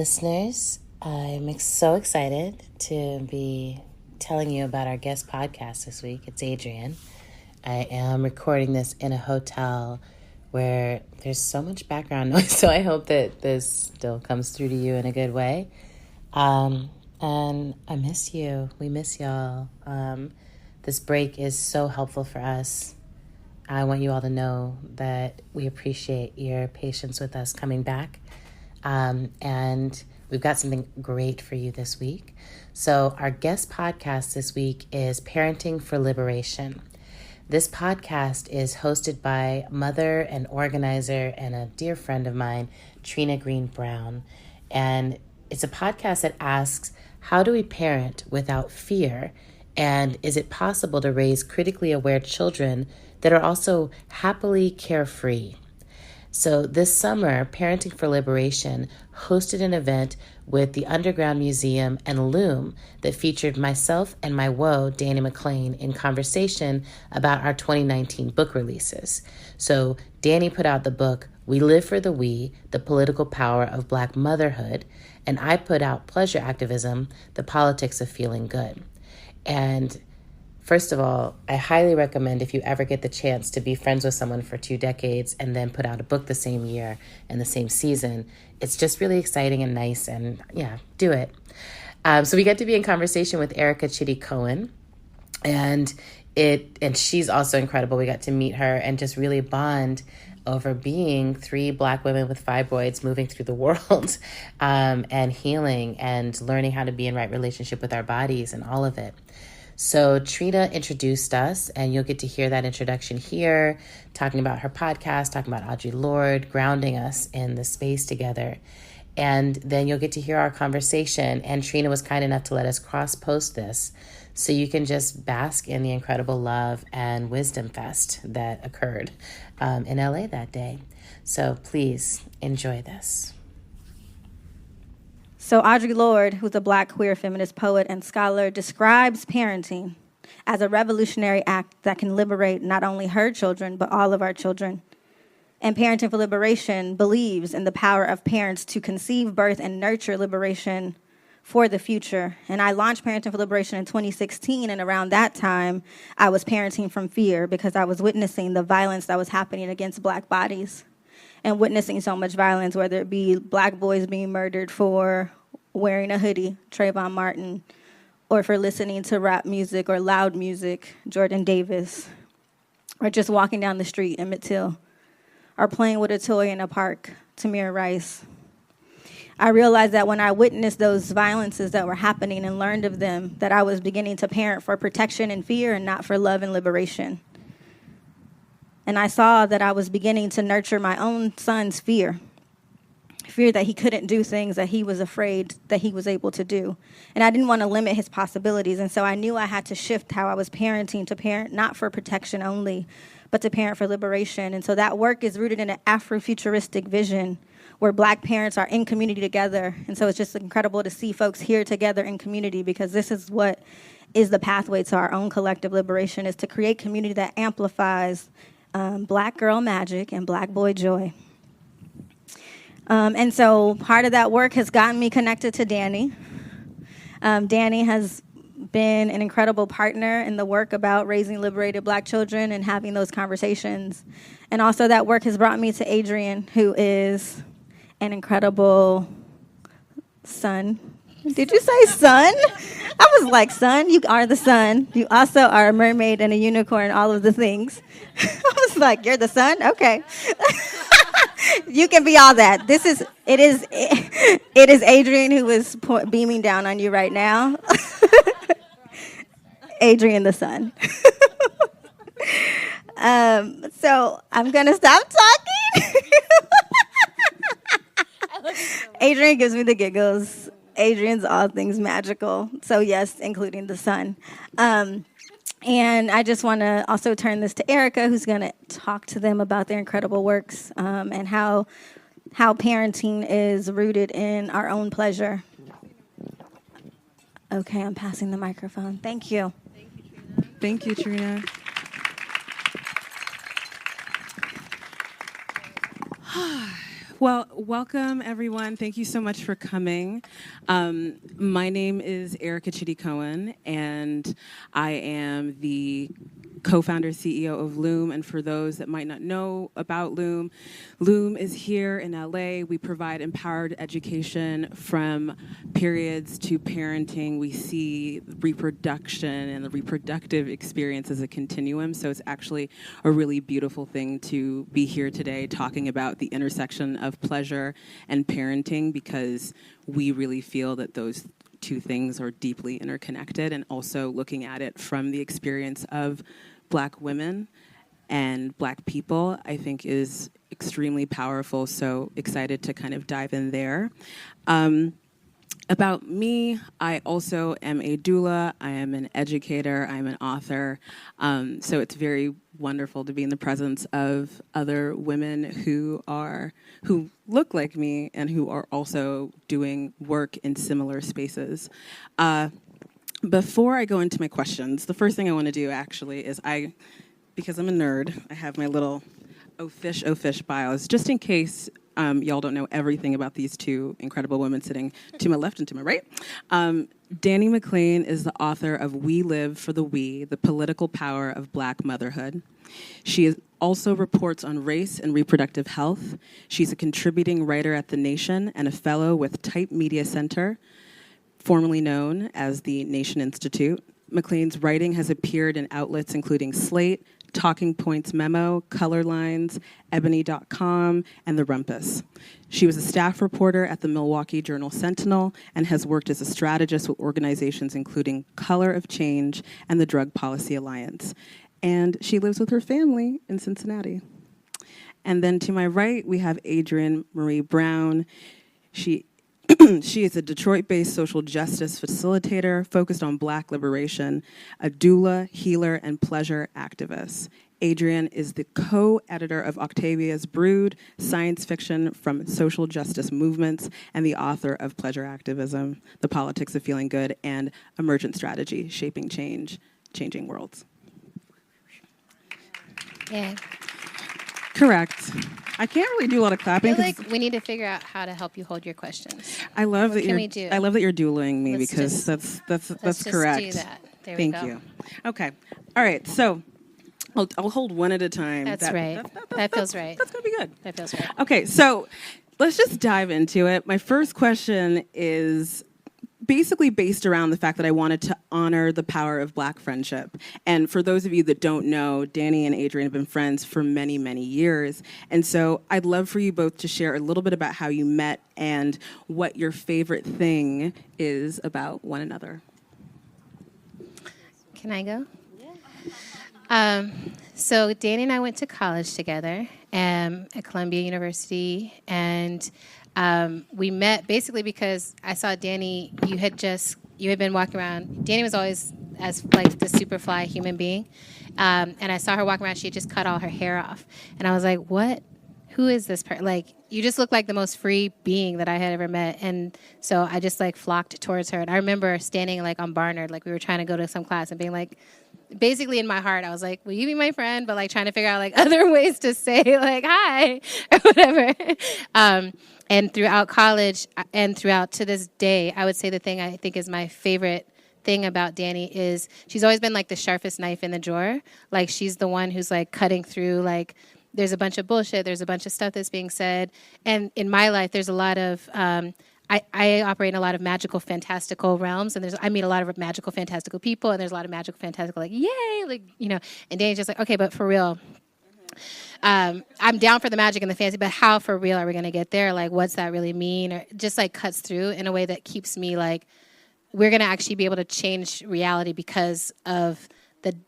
listeners. I'm so excited to be telling you about our guest podcast this week. It's Adrienne. I am recording this in a hotel where there's so much background noise, so I hope that this still comes through to you in a good way. And I miss you. We miss y'all. This break is so helpful for us. I want you all to know that we appreciate your patience with us coming back. And we've got something great for you this week. So our guest podcast this week is Parenting for Liberation. This podcast is hosted by mother and organizer and a dear friend of mine, Trina Green Brown. And it's a podcast that asks, how do we parent without fear? And is it possible to raise critically aware children that are also happily carefree? So this summer, Parenting for Liberation hosted an event with the Underground Museum and LOOM that featured myself and my woe, Dani McClain, in conversation about our 2019 book releases. So Dani put out the book, We Live for the We, The Political Power of Black Motherhood, and I put out Pleasure Activism, The Politics of Feeling Good. And first of all, I highly recommend if you ever get the chance to be friends with someone for 2 decades and then put out a book the same year and the same season. It's just really exciting and nice, and yeah, do it. So we get to be in conversation with Erica Chidi Cohen, and she's also incredible. We got to meet her and just really bond over being 3 Black women with fibroids moving through the world and healing and learning how to be in right relationship with our bodies and all of it. So Trina introduced us, and you'll get to hear that introduction here, talking about her podcast, talking about Audre Lorde, grounding us in the space together. And then you'll get to hear our conversation, and Trina was kind enough to let us cross-post this so you can just bask in the incredible love and wisdom fest that occurred in LA that day. So please enjoy this. So Audre Lorde, who's a Black queer feminist poet and scholar, describes parenting as a revolutionary act that can liberate not only her children, but all of our children. And Parenting for Liberation believes in the power of parents to conceive, birth, and nurture liberation for the future. And I launched Parenting for Liberation in 2016, and around that time, I was parenting from fear because I was witnessing the violence that was happening against Black bodies and witnessing so much violence, whether it be Black boys being murdered for wearing a hoodie, Trayvon Martin, or for listening to rap music or loud music, Jordan Davis, or just walking down the street, Emmett Till, or playing with a toy in a park, Tamir Rice. I realized that when I witnessed those violences that were happening and learned of them, that I was beginning to parent for protection and fear and not for love and liberation. And I saw that I was beginning to nurture my own son's fear that he couldn't do things that he was afraid that he was able to do. And I didn't want to limit his possibilities. And so I knew I had to shift how I was parenting to parent not for protection only, but to parent for liberation. And so that work is rooted in an Afrofuturistic vision where Black parents are in community together. And so it's just incredible to see folks here together in community, because this is what is the pathway to our own collective liberation, is to create community that amplifies Black girl magic and Black boy joy. And so part of that work has gotten me connected to Dani. Dani has been an incredible partner in the work about raising liberated Black children and having those conversations. And also that work has brought me to Adrienne, who is an incredible son. Did you say son? I was like, son, you are the sun. You also are a mermaid and a unicorn, all of the things. I was like, you're the sun? Okay. You can be all that. It is Adrienne who is beaming down on you right now. Adrienne the sun. So I'm going to stop talking. Adrienne gives me the giggles. Adrienne's all things magical. So yes, including the sun. And I just want to also turn this to Erica, who's going to talk to them about their incredible works and how parenting is rooted in our own pleasure. Okay, I'm passing the microphone. Thank you. Thank you, Trina. Well, welcome, everyone. Thank you so much for coming. My name is Erica Chidi Cohen, and I am the co-founder, CEO of LOOM. And for those that might not know about LOOM, LOOM is here in LA. We provide empowered education from periods to parenting. We see reproduction and the reproductive experience as a continuum. So it's actually a really beautiful thing to be here today talking about the intersection of pleasure and parenting, because we really feel that those two things are deeply interconnected, and also looking at it from the experience of Black women and Black people, I think, is extremely powerful. So excited to kind of dive in there. About me, I also am a doula. I am an educator. I'm an author. So it's very wonderful to be in the presence of other women who look like me and who are also doing work in similar spaces. Before I go into my questions, the first thing I want to do actually is because I'm a nerd, I have my little oh fish bios, just in case y'all don't know everything about these two incredible women sitting to my left and to my right. Dani McClain is the author of We Live for the We, The Political Power of Black Motherhood. She also reports on race and reproductive health. She's a contributing writer at The Nation and a fellow with Type Media Center, formerly known as the Nation Institute. McClain's writing has appeared in outlets including Slate, Talking Points Memo, Color Lines, Ebony.com, and The Rumpus. She was a staff reporter at the Milwaukee Journal Sentinel and has worked as a strategist with organizations including Color of Change and the Drug Policy Alliance. And she lives with her family in Cincinnati. And then to my right, we have Adrienne Marie Brown. She is a Detroit-based social justice facilitator focused on Black liberation, a doula, healer, and pleasure activist. Adrienne is the co-editor of Octavia's Brood, Science Fiction from Social Justice Movements, and the author of Pleasure Activism, The Politics of Feeling Good, and Emergent Strategy, Shaping Change, Changing Worlds. Yeah. Correct. I can't really do a lot of clapping. I feel like we need to figure out how to help you hold your questions. I love that we do? I love that you're dueling me, Let's because just- that's Let's correct. just do that. There we Thank go. you. Okay. All right. So I'll hold one at a time. That's right. That feels right. That's gonna be good. That feels right. Okay. So let's just dive into it. My first question is basically based around the fact that I wanted to honor the power of Black friendship. And for those of you that don't know, Dani and Adrienne have been friends for many, many years. And so I'd love for you both to share a little bit about how you met and what your favorite thing is about one another. Can I go? Yeah. So Dani and I went to college together at Columbia University, and we met basically because I saw Dani. You had been walking around. Dani was always as like the super fly human being, and I saw her walking around. She had just cut all her hair off, and I was like, "What? Who is this person? Like, you just look like the most free being that I had ever met." And so I just like flocked towards her. And I remember standing like on Barnard, like we were trying to go to some class, and being like, basically in my heart, I was like, "Will you be my friend?" But like trying to figure out like other ways to say like hi or whatever. And throughout college and throughout to this day, I would say the thing I think is my favorite thing about Dani is she's always been like the sharpest knife in the drawer. Like she's the one who's like cutting through, like there's a bunch of bullshit, there's a bunch of stuff that's being said. And in my life, there's a lot of, I operate in a lot of magical, fantastical realms, and I meet a lot of magical, fantastical people, and there's a lot of magical, fantastical, like, yay, like, you know, and Dani's just like, okay, but for real, I'm down for the magic and the fantasy, but how for real are we going to get there? Like, what's that really mean? Or just like cuts through in a way that keeps me like, we're going to actually be able to change reality because of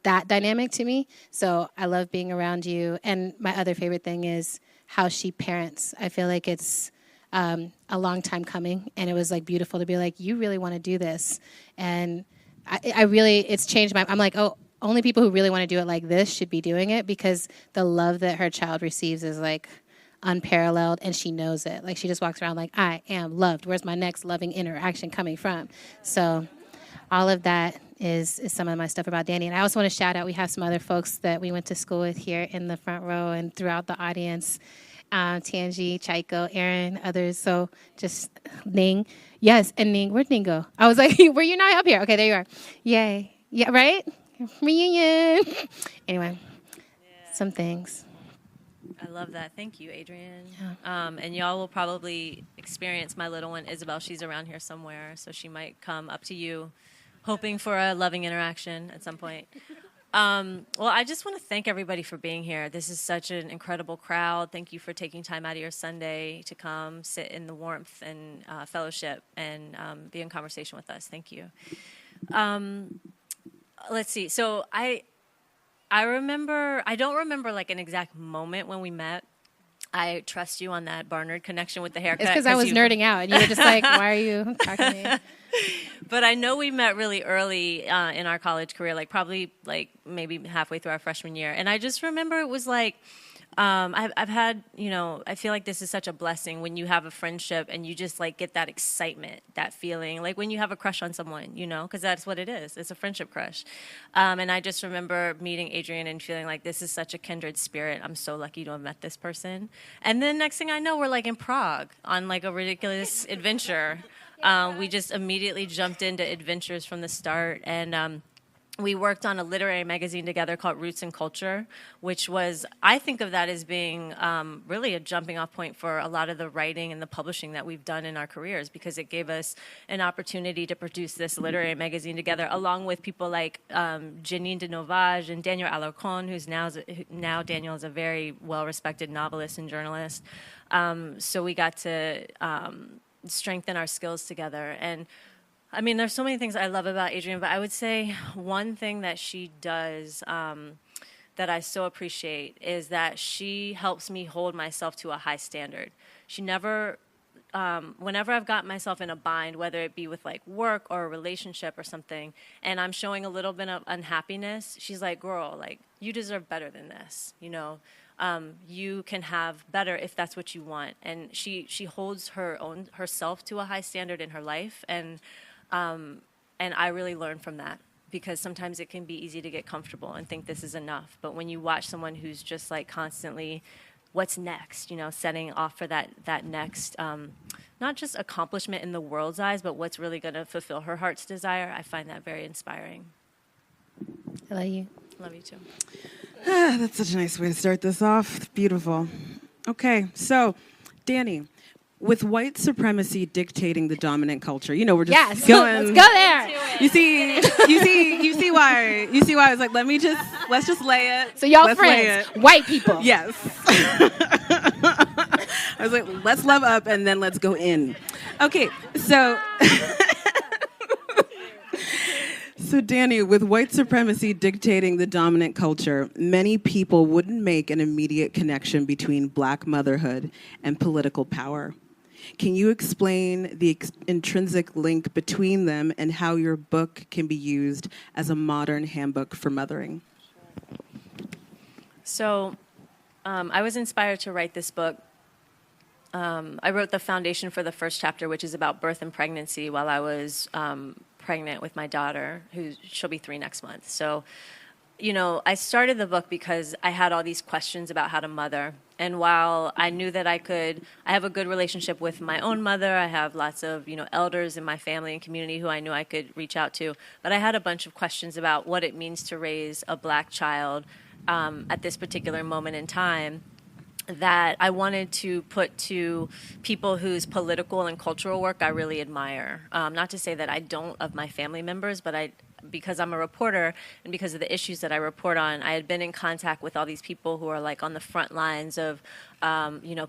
that dynamic to me. So I love being around you. And my other favorite thing is how she parents. I feel like it's a long time coming, and it was like beautiful to be like, you really want to do this. And I really, it's changed I'm like, oh, only people who really want to do it like this should be doing it, because the love that her child receives is like unparalleled, and she knows it. Like she just walks around like, I am loved. Where's my next loving interaction coming from? So all of that is some of my stuff about Dani. And I also want to shout out, we have some other folks that we went to school with here in the front row and throughout the audience. Tangi, Chaiko, Aaron, others. So just Ning. Yes, and Ning. Where'd Ning go? I was like, were you not up here? Okay, there you are. Yay. Yeah, right? Reunion. Anyway, some things. I love that. Thank you, Adrienne. Yeah. And y'all will probably experience my little one, Isabel. She's around here somewhere, so she might come up to you, hoping for a loving interaction at some point. Well, I just want to thank everybody for being here. This is such an incredible crowd. Thank you for taking time out of your Sunday to come sit in the warmth and fellowship and be in conversation with us. Thank you. Let's see. So I don't remember like an exact moment when we met. I trust you on that Barnard connection with the haircut. It's because I was nerding out, and you were just like, why are you talking to me? But I know we met really early in our college career, like probably like maybe halfway through our freshman year. And I just remember it was like, I've had, I feel like this is such a blessing when you have a friendship and you just like get that excitement, that feeling, like when you have a crush on someone, because that's what it is. It's a friendship crush. And I just remember meeting Adrienne and feeling like this is such a kindred spirit. I'm so lucky to have met this person. And then next thing I know, we're like in Prague on like a ridiculous adventure. We just immediately jumped into adventures from the start. And we worked on a literary magazine together called Roots and Culture, which was, I think of that as being really a jumping off point for a lot of the writing and the publishing that we've done in our careers, because it gave us an opportunity to produce this literary magazine together, along with people like Janine de Novage and Daniel Alarcon, who's now Daniel is a very well-respected novelist and journalist. So we got to strengthen our skills together. And I mean, there's so many things I love about Adrienne, but I would say one thing that she does that I so appreciate is that she helps me hold myself to a high standard. She never, whenever I've got myself in a bind, whether it be with like work or a relationship or something, and I'm showing a little bit of unhappiness, she's like, girl, like, you deserve better than this, you can have better if that's what you want. And she holds herself to a high standard in her life, and I really learn from that, because sometimes it can be easy to get comfortable and think this is enough. But when you watch someone who's just like constantly, what's next, setting off for that next, not just accomplishment in the world's eyes, but what's really going to fulfill her heart's desire, I find that very inspiring. I love you. Love you too. That's such a nice way to start this off. Beautiful. Okay, so Dani, with white supremacy dictating the dominant culture, we're just going. Let's go there. You see why I was like, let's just lay it. So y'all friends, white people. Yes. I was like, let's love up and then let's go in. Okay, so. So Dani, with white supremacy dictating the dominant culture, many people wouldn't make an immediate connection between Black motherhood and political power. Can you explain the intrinsic link between them and how your book can be used as a modern handbook for mothering? So I was inspired to write this book. I wrote the foundation for the first chapter, which is about birth and pregnancy, while I was pregnant with my daughter, she'll be 3 next month. So, I started the book because I had all these questions about how to mother. And while I knew that I have a good relationship with my own mother, I have lots of, elders in my family and community who I knew I could reach out to. But I had a bunch of questions about what it means to raise a Black child at this particular moment in time, that I wanted to put to people whose political and cultural work I really admire. Not to say that I don't of my family members, but because I'm a reporter and because of the issues that I report on, I had been in contact with all these people who are like on the front lines of,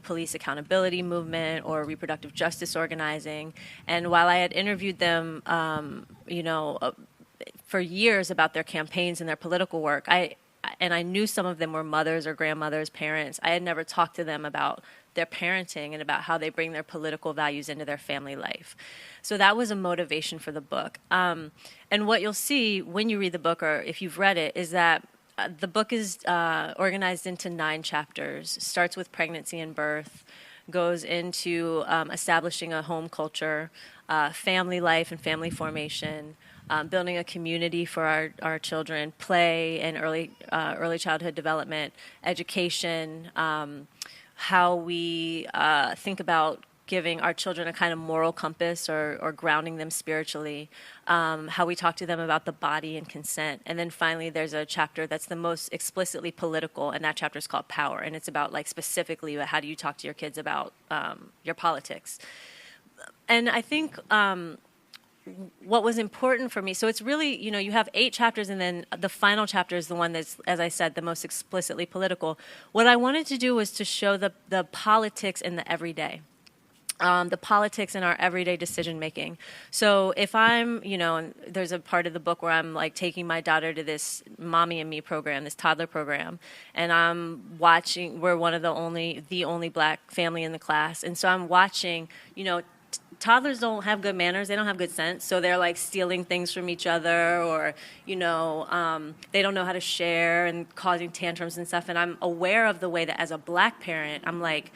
police accountability movement or reproductive justice organizing. And while I had interviewed them, for years about their campaigns and their political work, and I knew some of them were mothers or grandmothers, parents. I had never talked to them about their parenting and about how they bring their political values into their family life. So that was a motivation for the book. And what you'll see when you read the book, or if you've read it, is that the book is organized into 9 chapters. It starts with pregnancy and birth, goes into establishing a home culture, family life and family formation, building a community for our children, play and early childhood development, education, how we think about giving our children a kind of moral compass or grounding them spiritually, how we talk to them about the body and consent. And then finally, there's a chapter that's the most explicitly political, and that chapter is called Power. And it's about, like, specifically how do you talk to your kids about your politics. And I think what was important for me, so it's really, you have 8 chapters, and then the final chapter is the one that's, as I said, the most explicitly political. What I wanted to do was to show the politics in the everyday. The politics in our everyday decision making. So if I'm, and there's a part of the book where I'm like taking my daughter to this Mommy and Me program, this toddler program, and I'm watching, we're one of the only black family in the class. And so I'm watching, toddlers don't have good manners. They don't have good sense. So they're like stealing things from each other, or, they don't know how to share and causing tantrums and stuff. And I'm aware of the way that as a black parent, I'm like,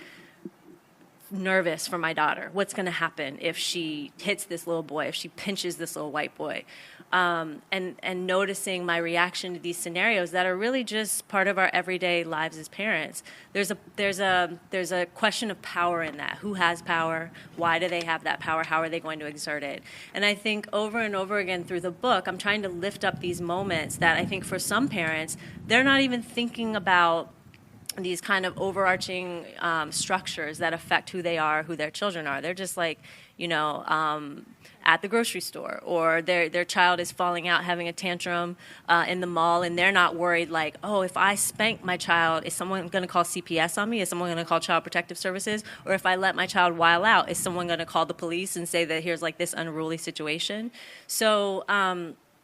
nervous for my daughter. What's going to happen if she hits this little boy, if she pinches this little white boy? And noticing my reaction to these scenarios that are really just part of our everyday lives as parents. There's a question of power in that. Who has power? Why do they have that power? How are they going to exert it? And I think over and over again through the book, I'm trying to lift up these moments that I think for some parents, they're not even thinking about these kind of overarching structures that affect who they are, who their children are. They're just like, at the grocery store, or their child is falling out, having a tantrum in the mall, and they're not worried like, oh, if I spank my child, is someone going to call CPS on me? Is someone going to call Child Protective Services? Or if I let my child while out, is someone going to call the police and say that here's like this unruly situation? So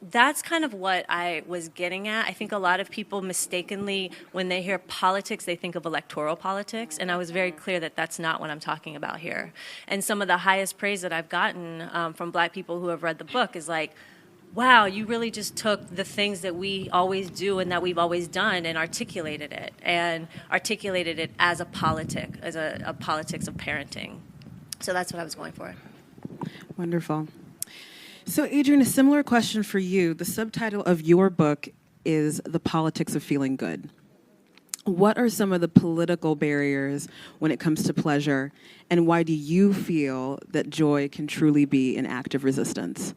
that's kind of what I was getting at. I think a lot of people mistakenly, when they hear politics, they think of electoral politics, and I was very clear that that's not what I'm talking about here. And some of the highest praise that I've gotten from black people who have read the book is like, wow, you really just took the things that we always do and that we've always done and articulated it as a politic, as a politics of parenting. So that's what I was going for. Wonderful. So, Adrienne, a similar question for you. The subtitle of your book is The Politics of Feeling Good. What are some of the political barriers when it comes to pleasure, and why do you feel that joy can truly be an act of resistance?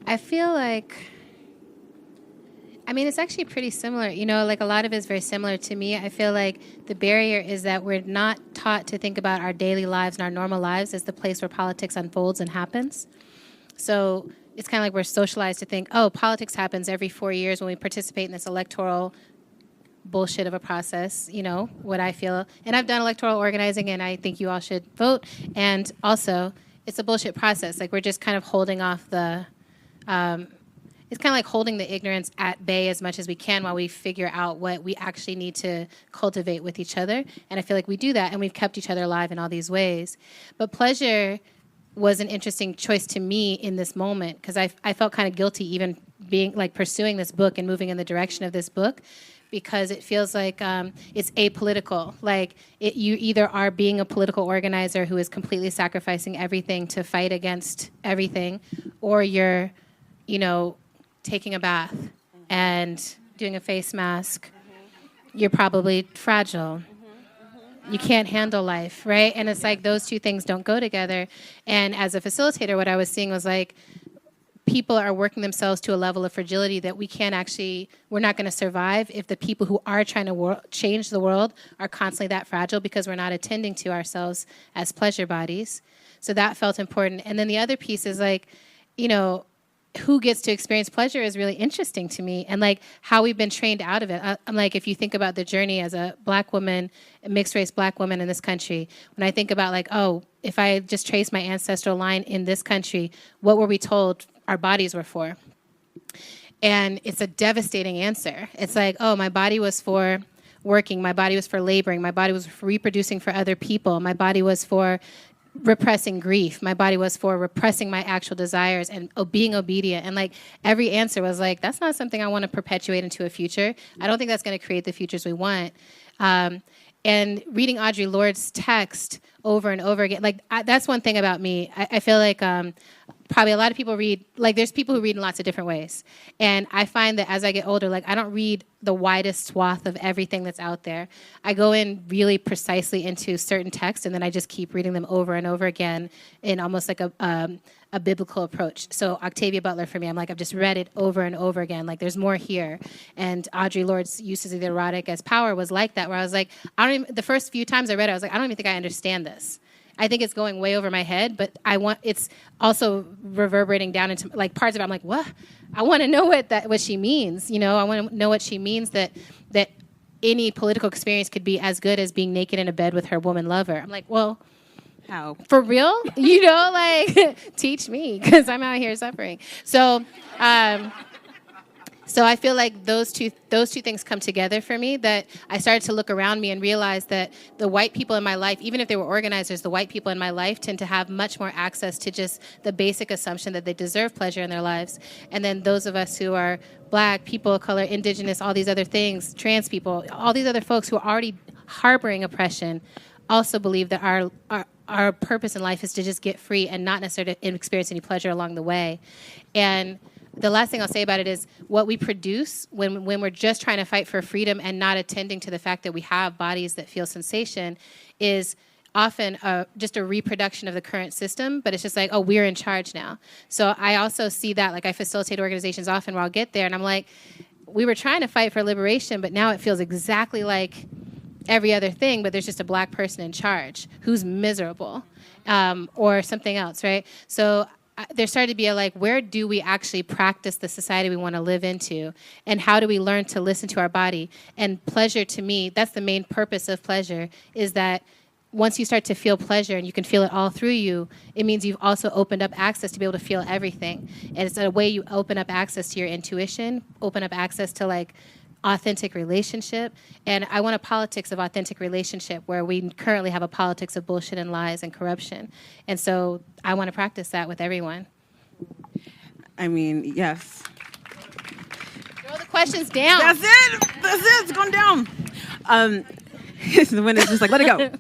I feel like, it's actually pretty similar. Like a lot of it is very similar to me. I feel like the barrier is that we're not taught to think about our daily lives and our normal lives as the place where politics unfolds and happens. So it's kind of like we're socialized to think, oh, politics happens every 4 years when we participate in this electoral bullshit of a process, what I feel. And I've done electoral organizing, and I think you all should vote. And also, it's a bullshit process. Like, we're just kind of holding off the... it's kind of like holding the ignorance at bay as much as we can while we figure out what we actually need to cultivate with each other. And I feel like we do that, and we've kept each other alive in all these ways. But pleasure was an interesting choice to me in this moment, because I felt kind of guilty even being like pursuing this book and moving in the direction of this book, because it feels like it's apolitical. Like you either are being a political organizer who is completely sacrificing everything to fight against everything, or you're, taking a bath and doing a face mask. You're probably fragile. You can't handle life, right? And it's like those two things don't go together. And as a facilitator, what I was seeing was like people are working themselves to a level of fragility that we're not going to survive if the people who are trying to change the world are constantly that fragile, because we're not attending to ourselves as pleasure bodies. So that felt important. And then the other piece is like, who gets to experience pleasure is really interesting to me, and like how we've been trained out of it. I'm like, if you think about the journey as a black woman, a mixed race black woman in this country, when I think about like, oh, if I just trace my ancestral line in this country, what were we told our bodies were for? And it's a devastating answer. It's like, oh, my body was for working, my body was for laboring, my body was for reproducing for other people, my body was for repressing grief. My body was for repressing my actual desires and being obedient. And like every answer was like, that's not something I want to perpetuate into a future. I don't think that's going to create the futures we want. And reading Audre Lorde's text over and over again, like that's one thing about me. I feel like probably a lot of people read, like there's people who read in lots of different ways. And I find that as I get older, like I don't read the widest swath of everything that's out there. I go in really precisely into certain texts, and then I just keep reading them over and over again in almost like a biblical approach. So Octavia Butler for me, I'm like, I've just read it over and over again. Like there's more here. And Audre Lorde's uses of the erotic as power was like that, where I was like, the first few times I read it, I was like, I don't even think I understand this. I think it's going way over my head, but it's also reverberating down into like parts of it. I'm like, what? I want to know what she means. You know, I want to know what she means that any political experience could be as good as being naked in a bed with her woman lover. I'm like, well, how? For real? You know, like teach me, because I'm out here suffering. So, so I feel like those two things come together for me, that I started to look around me and realize that the white people in my life, even if they were organizers, the white people in my life tend to have much more access to just the basic assumption that they deserve pleasure in their lives. And then those of us who are black, people of color, indigenous, all these other things, trans people, all these other folks who are already harboring oppression also believe that our purpose in life is to just get free and not necessarily to experience any pleasure along the way. And the last thing I'll say about it is what we produce when we're just trying to fight for freedom and not attending to the fact that we have bodies that feel sensation is often just a reproduction of the current system, but it's just like, oh, we're in charge now. So I also see that, like I facilitate organizations often where I'll get there and I'm like, we were trying to fight for liberation, but now it feels exactly like every other thing, but there's just a black person in charge who's miserable or something else, right? So there started to be a like, where do we actually practice the society we want to live into? And how do we learn to listen to our body? And pleasure, to me, that's the main purpose of pleasure, is that once you start to feel pleasure and you can feel it all through you, it means you've also opened up access to be able to feel everything. And it's a way you open up access to your intuition, open up access to like authentic relationship. And I want a politics of authentic relationship where we currently have a politics of bullshit and lies and corruption. And so I want to practice that with everyone. I mean, yes. Throw the questions down. That's it. It's going down. The wind is just like, let it go.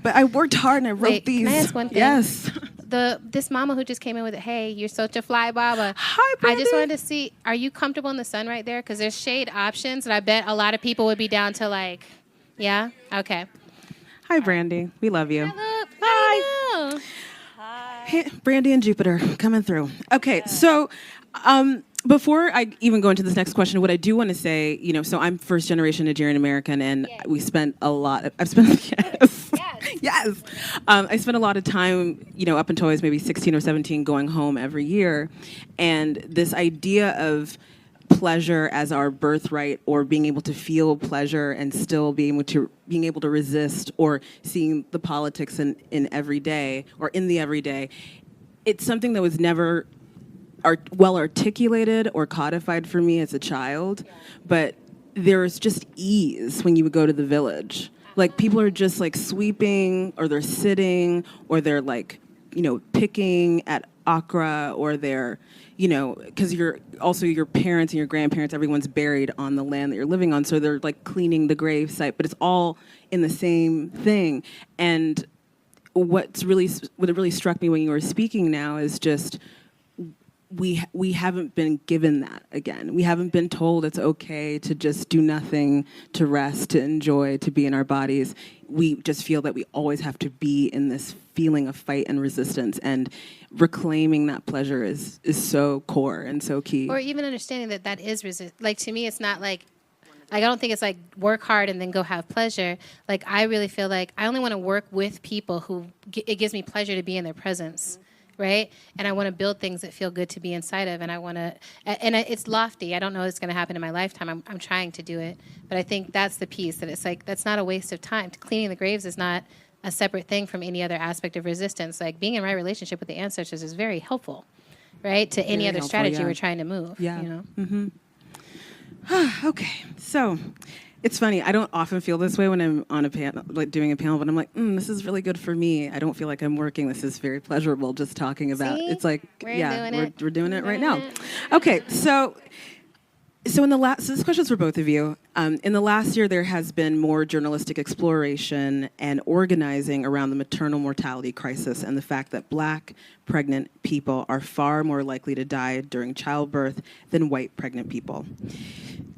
But I worked hard and I wrote these. Can I ask one thing? Yes. This mama who just came in with it, hey, you're such a fly baba. Hi, Brandy. I just wanted to see, are you comfortable in the sun right there? Because there's shade options, and I bet a lot of people would be down to like, yeah? Okay. Hi, Brandy. We love you. Hi. Hey, Brandy and Jupiter coming through. Okay, so before I even go into this next question, what I do want to say, you know, so I'm first generation Nigerian American, and we spent a lot of, I spent a lot of time, you know, up until I was maybe 16 or 17 going home every year. And this idea of pleasure as our birthright, or being able to feel pleasure and still being able to resist, or seeing the politics in everyday or in the everyday, it's something that was never well articulated or codified for me as a child, but there's just ease when you would go to the village. Like people are just like sweeping, or they're sitting, or they're like, you know, picking at okra, or they're, you know, because you're also your parents and your grandparents, everyone's buried on the land that you're living on, so they're like cleaning the grave site, but it's all in the same thing. And what really struck me when you were speaking now is just we haven't been given that again. We haven't been told it's okay to just do nothing, to rest, to enjoy, to be in our bodies. We just feel that we always have to be in this feeling of fight and resistance, and reclaiming that pleasure is so core and so key. Or even understanding that is like, to me, it's not like I don't think it's like work hard and then go have pleasure. Like, I really feel like I only want to work with people who it gives me pleasure to be in their presence. Right? And I want to build things that feel good to be inside of. And I want to, and it's lofty. I don't know it's going to happen in my lifetime. I'm trying to do it. But I think that's the piece, that it's like, that's not a waste of time. Cleaning the graves is not a separate thing from any other aspect of resistance. Like, being in right relationship with the ancestors is very helpful, right? To any other strategy we're trying to move. Yeah. You know? Mm-hmm. Okay. So it's funny. I don't often feel this way when I'm on a panel, like doing a panel, but I'm like, this is really good for me. I don't feel like I'm working. This is very pleasurable just talking about. See? It's like, we're doing it right now. Okay. So So this question's for both of you. In the last year, there has been more journalistic exploration and organizing around the maternal mortality crisis and the fact that Black pregnant people are far more likely to die during childbirth than white pregnant people.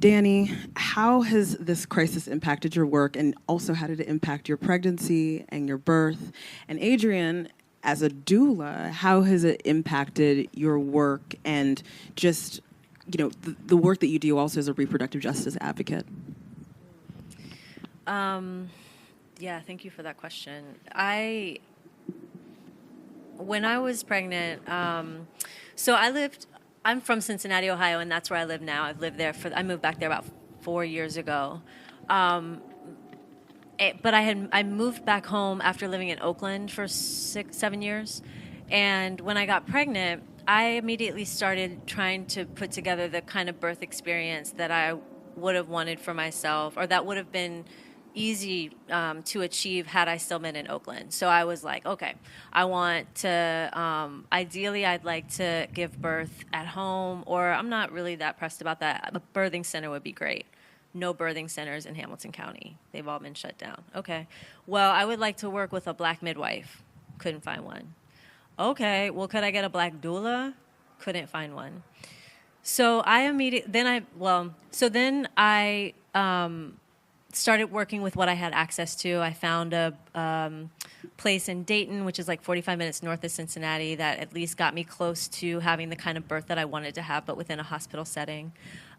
Dani, how has this crisis impacted your work, and also how did it impact your pregnancy and your birth? And Adrienne, as a doula, how has it impacted your work and just the work that you do also as a reproductive justice advocate? Yeah, thank you for that question. When I was pregnant, I'm from Cincinnati, Ohio, and that's where I live now. I've lived there I moved back there about 4 years ago. But I moved back home after living in Oakland for 7 years. And when I got pregnant, I immediately started trying to put together the kind of birth experience that I would have wanted for myself, or that would have been easy to achieve had I still been in Oakland. So I was like, okay, I want to, ideally I'd like to give birth at home, or I'm not really that pressed about that. A birthing center would be great. No birthing centers in Hamilton County. They've all been shut down. Okay. Well, I would like to work with a Black midwife. Couldn't find one. Okay, well, could I get a Black doula? Couldn't find one. So then I started working with what I had access to. I found a place in Dayton, which is like 45 minutes north of Cincinnati, that at least got me close to having the kind of birth that I wanted to have, but within a hospital setting.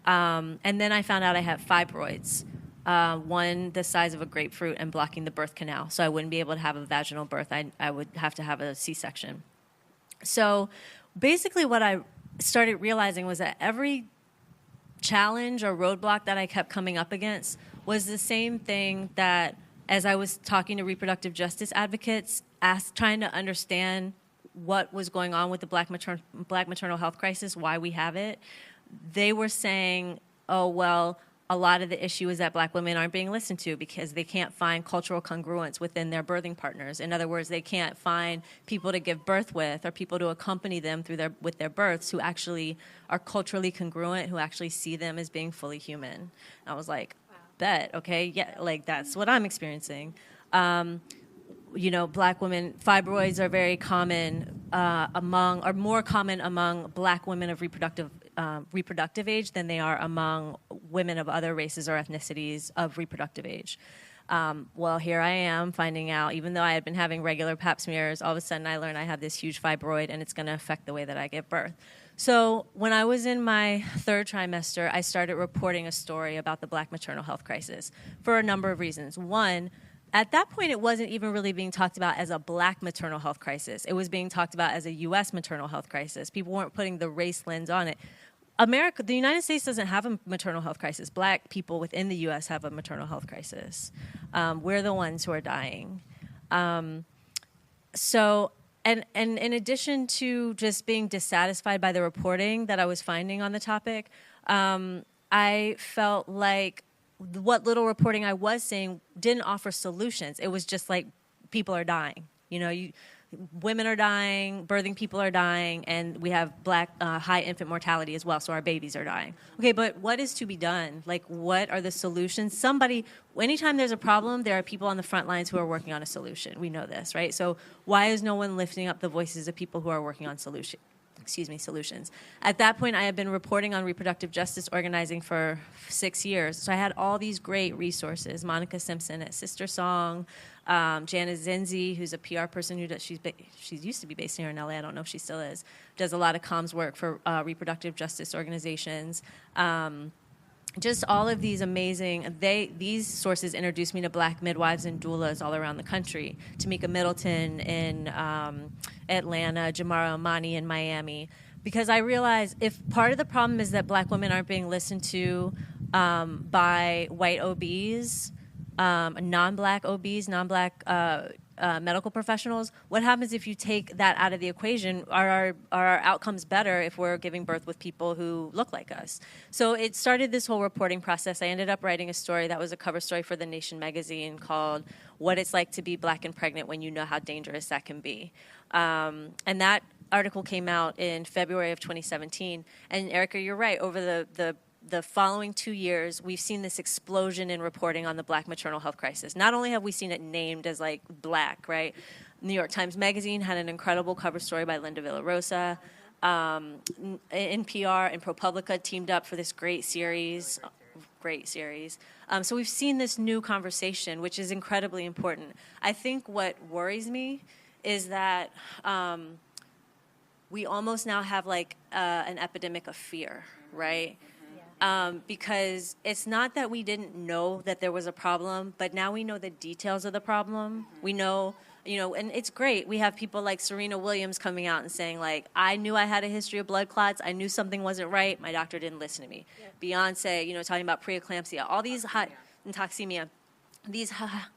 And then I found out I had fibroids, one the size of a grapefruit and blocking the birth canal. So I wouldn't be able to have a vaginal birth. I would have to have a C-section. So basically what I started realizing was that every challenge or roadblock that I kept coming up against was the same thing that, as I was talking to reproductive justice advocates, trying to understand what was going on with the Black maternal health crisis, why we have it, they were saying, oh, well, a lot of the issue is that Black women aren't being listened to because they can't find cultural congruence within their birthing partners. In other words, they can't find people to give birth with or people to accompany them with their births who actually are culturally congruent, who actually see them as being fully human. And I was like, bet, okay, yeah, like that's what I'm experiencing. Black women, fibroids are very common more common among Black women of reproductive age than they are among women of other races or ethnicities of reproductive age. Well, here I am finding out, even though I had been having regular pap smears, all of a sudden I learned I have this huge fibroid and it's going to affect the way that I give birth. So when I was in my third trimester, I started reporting a story about the Black maternal health crisis for a number of reasons. One, at that point, it wasn't even really being talked about as a Black maternal health crisis. It was being talked about as a U.S. maternal health crisis. People weren't putting the race lens on it. The United States doesn't have a maternal health crisis. Black people within the U.S. have a maternal health crisis. We're the ones who are dying. And in addition to just being dissatisfied by the reporting that I was finding on the topic, I felt like what little reporting I was seeing didn't offer solutions. It was just like people are dying. Women are dying, birthing people are dying, and we have Black high infant mortality as well, so our babies are dying. Okay, but what is to be done? Like, what are the solutions? Anytime there's a problem, there are people on the front lines who are working on a solution. We know this, right? So why is no one lifting up the voices of people who are working on solutions? At that point, I had been reporting on reproductive justice organizing for 6 years. So I had all these great resources. Monica Simpson at Sister Song, Janice Zinzi, who's a PR person she used to be based here in LA. I don't know if she still is. Does a lot of comms work for reproductive justice organizations. Just all of these amazing, these sources introduced me to Black midwives and doulas all around the country. Tamika Middleton in Atlanta, Jamara Amani in Miami. Because I realized if part of the problem is that Black women aren't being listened to by white OBs, non-Black OBs, non-Black medical professionals, what happens if you take that out of the equation? Are our outcomes better if we're giving birth with people who look like us? So it started this whole reporting process. I ended up writing a story that was a cover story for The Nation magazine called What It's Like to Be Black and Pregnant When You Know How Dangerous That Can Be. And that article came out in February of 2017. And Erica, you're right. Over the the following 2 years, we've seen this explosion in reporting on the Black maternal health crisis. Not only have we seen it named as like Black, right? New York Times Magazine had an incredible cover story by Linda Villarosa. NPR and ProPublica teamed up for this great series. So we've seen this new conversation, which is incredibly important. I think what worries me is that we almost now have like an epidemic of fear, right? Because it's not that we didn't know that there was a problem, but now we know the details of the problem. We know, and it's great. We have people like Serena Williams coming out and saying, like, I knew I had a history of blood clots. I knew something wasn't right. My doctor didn't listen to me. Yeah. Beyonce, talking about preeclampsia, all these and toxemia. These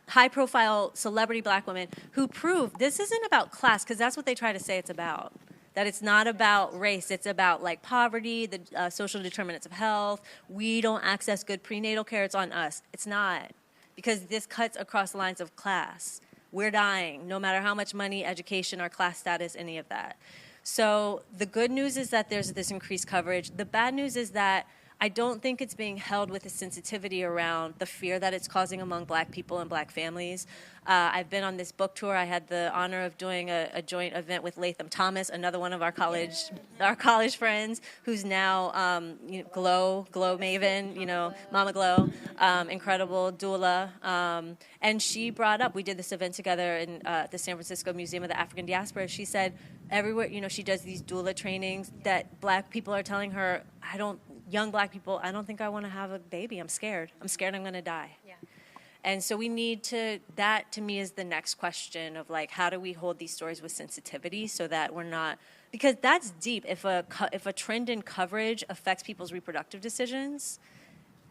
high-profile celebrity Black women who prove this isn't about class, because that's what they try to say it's about. That it's not about race. It's about like poverty, the social determinants of health. We don't access good prenatal care. It's on us. It's not, because this cuts across lines of class. We're dying, no matter how much money, education, our class status, any of that. So the good news is that there's this increased coverage. The bad news is that I don't think it's being held with a sensitivity around the fear that it's causing among Black people and Black families. I've been on this book tour. I had the honor of doing a joint event with Latham Thomas, another one of our college friends, who's now Glow Maven, Mama Glow, incredible doula. And she brought up, we did this event together in the San Francisco Museum of the African Diaspora. She said everywhere, she does these doula trainings that Black people are telling her, young Black people, I don't think I want to have a baby. I'm scared. I'm going to die. Yeah. And so we need that to me is the next question of like, how do we hold these stories with sensitivity so that we're not, because that's deep. If a trend in coverage affects people's reproductive decisions,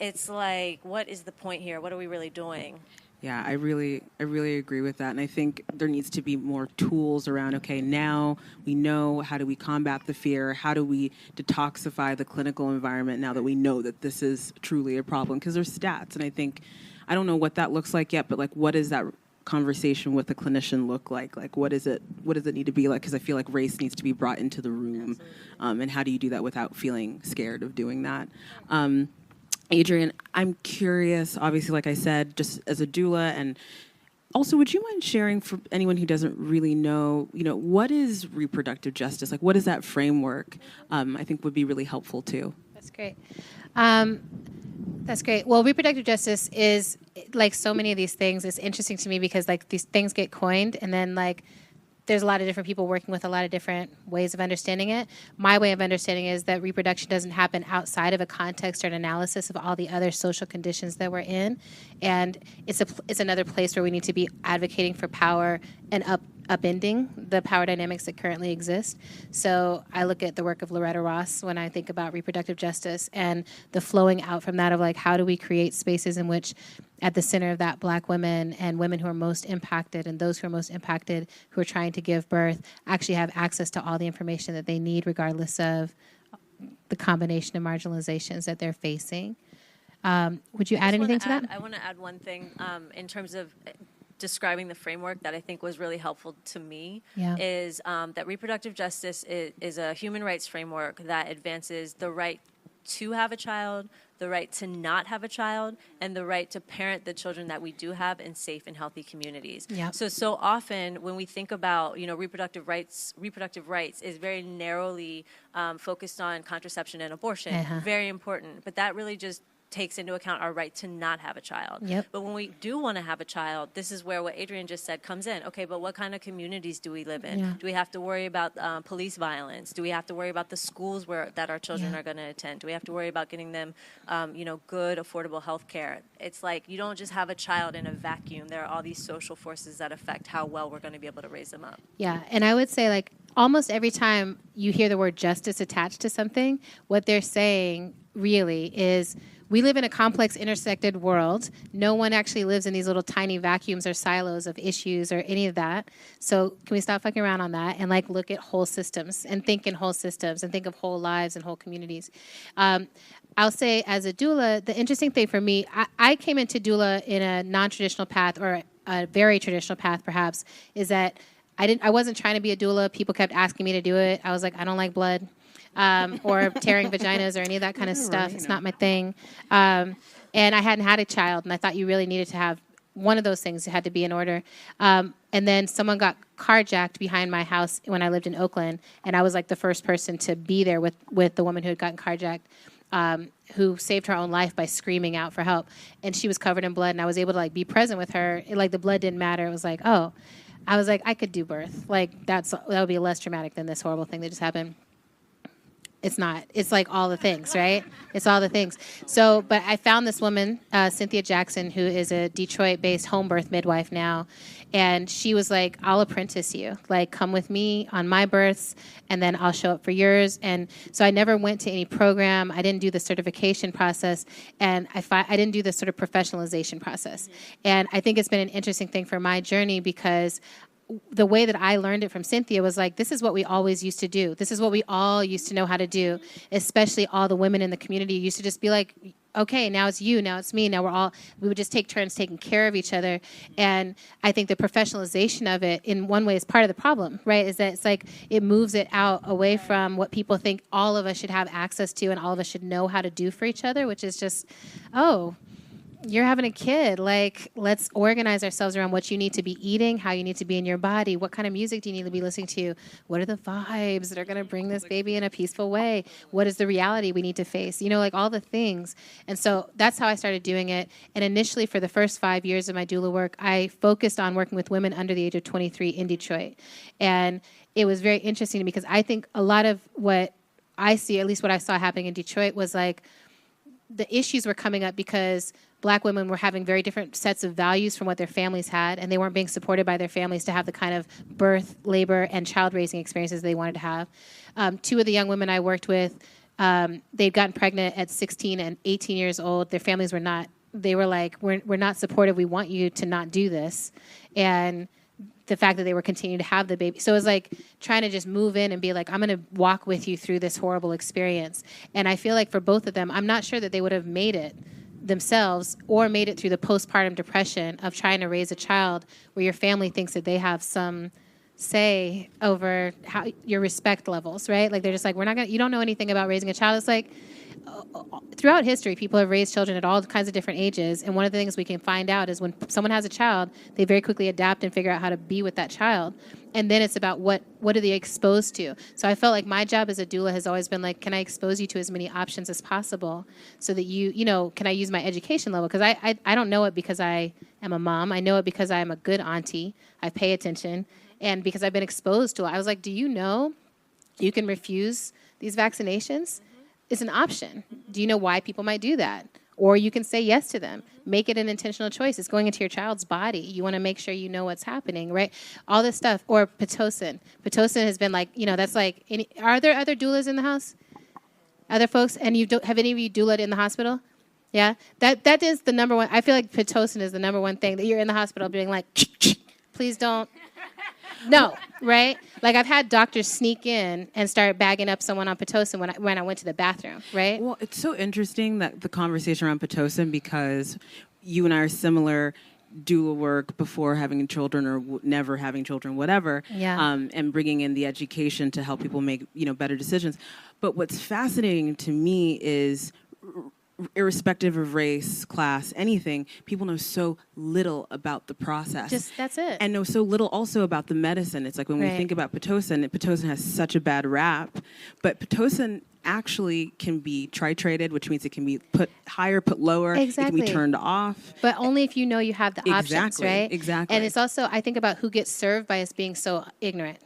it's like, what is the point here? What are we really doing? Yeah, I really agree with that. And I think there needs to be more tools around, okay, now we know how do we combat the fear? How do we detoxify the clinical environment now that we know that this is truly a problem? Because there's stats. And I don't know what that looks like yet, but like, what does that conversation with the clinician look like? Like, what does it need to be like? Because I feel like race needs to be brought into the room. And how do you do that without feeling scared of doing that? Adrienne, I'm curious, obviously, like I said, just as a doula, and also, would you mind sharing for anyone who doesn't really know, what is reproductive justice? Like, what is that framework? I think would be really helpful, too. That's great. That's great. Well, reproductive justice is, like so many of these things, it's interesting to me because, like, these things get coined, and then, like, there's a lot of different people working with a lot of different ways of understanding it. My way of understanding is that reproduction doesn't happen outside of a context or an analysis of all the other social conditions that we're in. And it's another place where we need to be advocating for power and upending the power dynamics that currently exist. So I look at the work of Loretta Ross when I think about reproductive justice and the flowing out from that of like, how do we create spaces in which at the center of that Black women and women who are most impacted and those who are most impacted who are trying to give birth actually have access to all the information that they need regardless of the combination of marginalizations that they're facing. Would you add anything to that? I want to add one thing in terms of describing the framework that I think was really helpful to me is that reproductive justice is a human rights framework that advances the right to have a child, the right to not have a child, and the right to parent the children that we do have in safe and healthy communities. Yep. So often when we think about, reproductive rights is very narrowly focused on contraception and abortion. Very important. But that really just takes into account our right to not have a child. Yep. But when we do want to have a child, this is where what Adrienne just said comes in. Okay, but what kind of communities do we live in? Yeah. Do we have to worry about police violence? Do we have to worry about the schools that our children are going to attend? Do we have to worry about getting them, good, affordable health care? It's like you don't just have a child in a vacuum. There are all these social forces that affect how well we're going to be able to raise them up. Yeah, and I would say like almost every time you hear the word justice attached to something, what they're saying really is we live in a complex, intersected world. No one actually lives in these little tiny vacuums or silos of issues or any of that. So can we stop fucking around on that and like look at whole systems and think in whole systems and think of whole lives and whole communities? I'll say as a doula, the interesting thing for me, I came into doula in a non-traditional path or a very traditional path perhaps, is that I wasn't trying to be a doula. People kept asking me to do it. I was like, I don't like blood. or tearing vaginas or any of that kind of stuff. It's not my thing. And I hadn't had a child, and I thought you really needed to have one of those things. It had to be in order. And then someone got carjacked behind my house when I lived in Oakland, and I was like the first person to be there with the woman who had gotten carjacked, who saved her own life by screaming out for help. And she was covered in blood, and I was able to like be present with her. Like the blood didn't matter. It was like, oh, I was like, I could do birth. Like that would be less traumatic than this horrible thing that just happened. It's not. It's like all the things, right? It's all the things. So, but I found this woman, Cynthia Jackson, who is a Detroit-based home birth midwife now. And she was like, I'll apprentice you. Like, come with me on my births, and then I'll show up for yours. And so I never went to any program. I didn't do the certification process. And I didn't do the sort of professionalization process. And I think it's been an interesting thing for my journey because the way that I learned it from Cynthia was like, this is what we always used to do. This is what we all used to know how to do, especially all the women in the community used to just be like, okay, now it's you, now it's me, now we would just take turns taking care of each other. And I think the professionalization of it in one way is part of the problem, right? Is that it's like it moves it out away from what people think all of us should have access to and all of us should know how to do for each other, which is just, oh, you're having a kid. Like, let's organize ourselves around what you need to be eating, how you need to be in your body, what kind of music do you need to be listening to, what are the vibes that are going to bring this baby in a peaceful way, what is the reality we need to face, like all the things. And so that's how I started doing it. And initially for the first 5 years of my doula work, I focused on working with women under the age of 23 in Detroit. And it was very interesting to me because I think a lot of what I see, at least what I saw happening in Detroit, was like the issues were coming up because Black women were having very different sets of values from what their families had, and they weren't being supported by their families to have the kind of birth, labor, and child-raising experiences they wanted to have. Two of the young women I worked with, they'd gotten pregnant at 16 and 18 years old. Their families were not, they were like, we're not supportive. We want you to not do this. And the fact that they were continuing to have the baby. So it was like trying to just move in and be like, I'm going to walk with you through this horrible experience. And I feel like for both of them, I'm not sure that they would have made it themselves or made it through the postpartum depression of trying to raise a child where your family thinks that they have some say over how your respect levels, right? Like they're just like, you don't know anything about raising a child. It's like throughout history, people have raised children at all kinds of different ages. And one of the things we can find out is when someone has a child, they very quickly adapt and figure out how to be with that child. And then it's about what are they exposed to? So I felt like my job as a doula has always been like, can I expose you to as many options as possible so that can I use my education level? Because I don't know it because I am a mom. I know it because I am a good auntie. I pay attention. And because I've been exposed to it, I was like, do you know you can refuse these vaccinations? It's an option. Do you know why people might do that? Or you can say yes to them. Make it an intentional choice. It's going into your child's body. You want to make sure you know what's happening, right? All this stuff. Or Pitocin. Pitocin has been like, that's like, are there other doulas in the house? Other folks? And have any of you doulaed in the hospital? Yeah? That is the number one. I feel like Pitocin is the number one thing that you're in the hospital being like, please don't. No, right? Like I've had doctors sneak in and start bagging up someone on Pitocin when I went to the bathroom, right? Well, it's so interesting that the conversation around Pitocin because you and I are similar doula work before having children or never having children, whatever, and bringing in the education to help people make better decisions. But what's fascinating to me is irrespective of race, class, anything, people know so little about the process. That's it. And know so little also about the medicine. It's like when we think about Pitocin has such a bad rap, but Pitocin actually can be titrated, which means it can be put higher, put lower. Exactly. It can be turned off. But only if you know you have the options, right? Exactly. And it's also, I think about who gets served by us being so ignorant.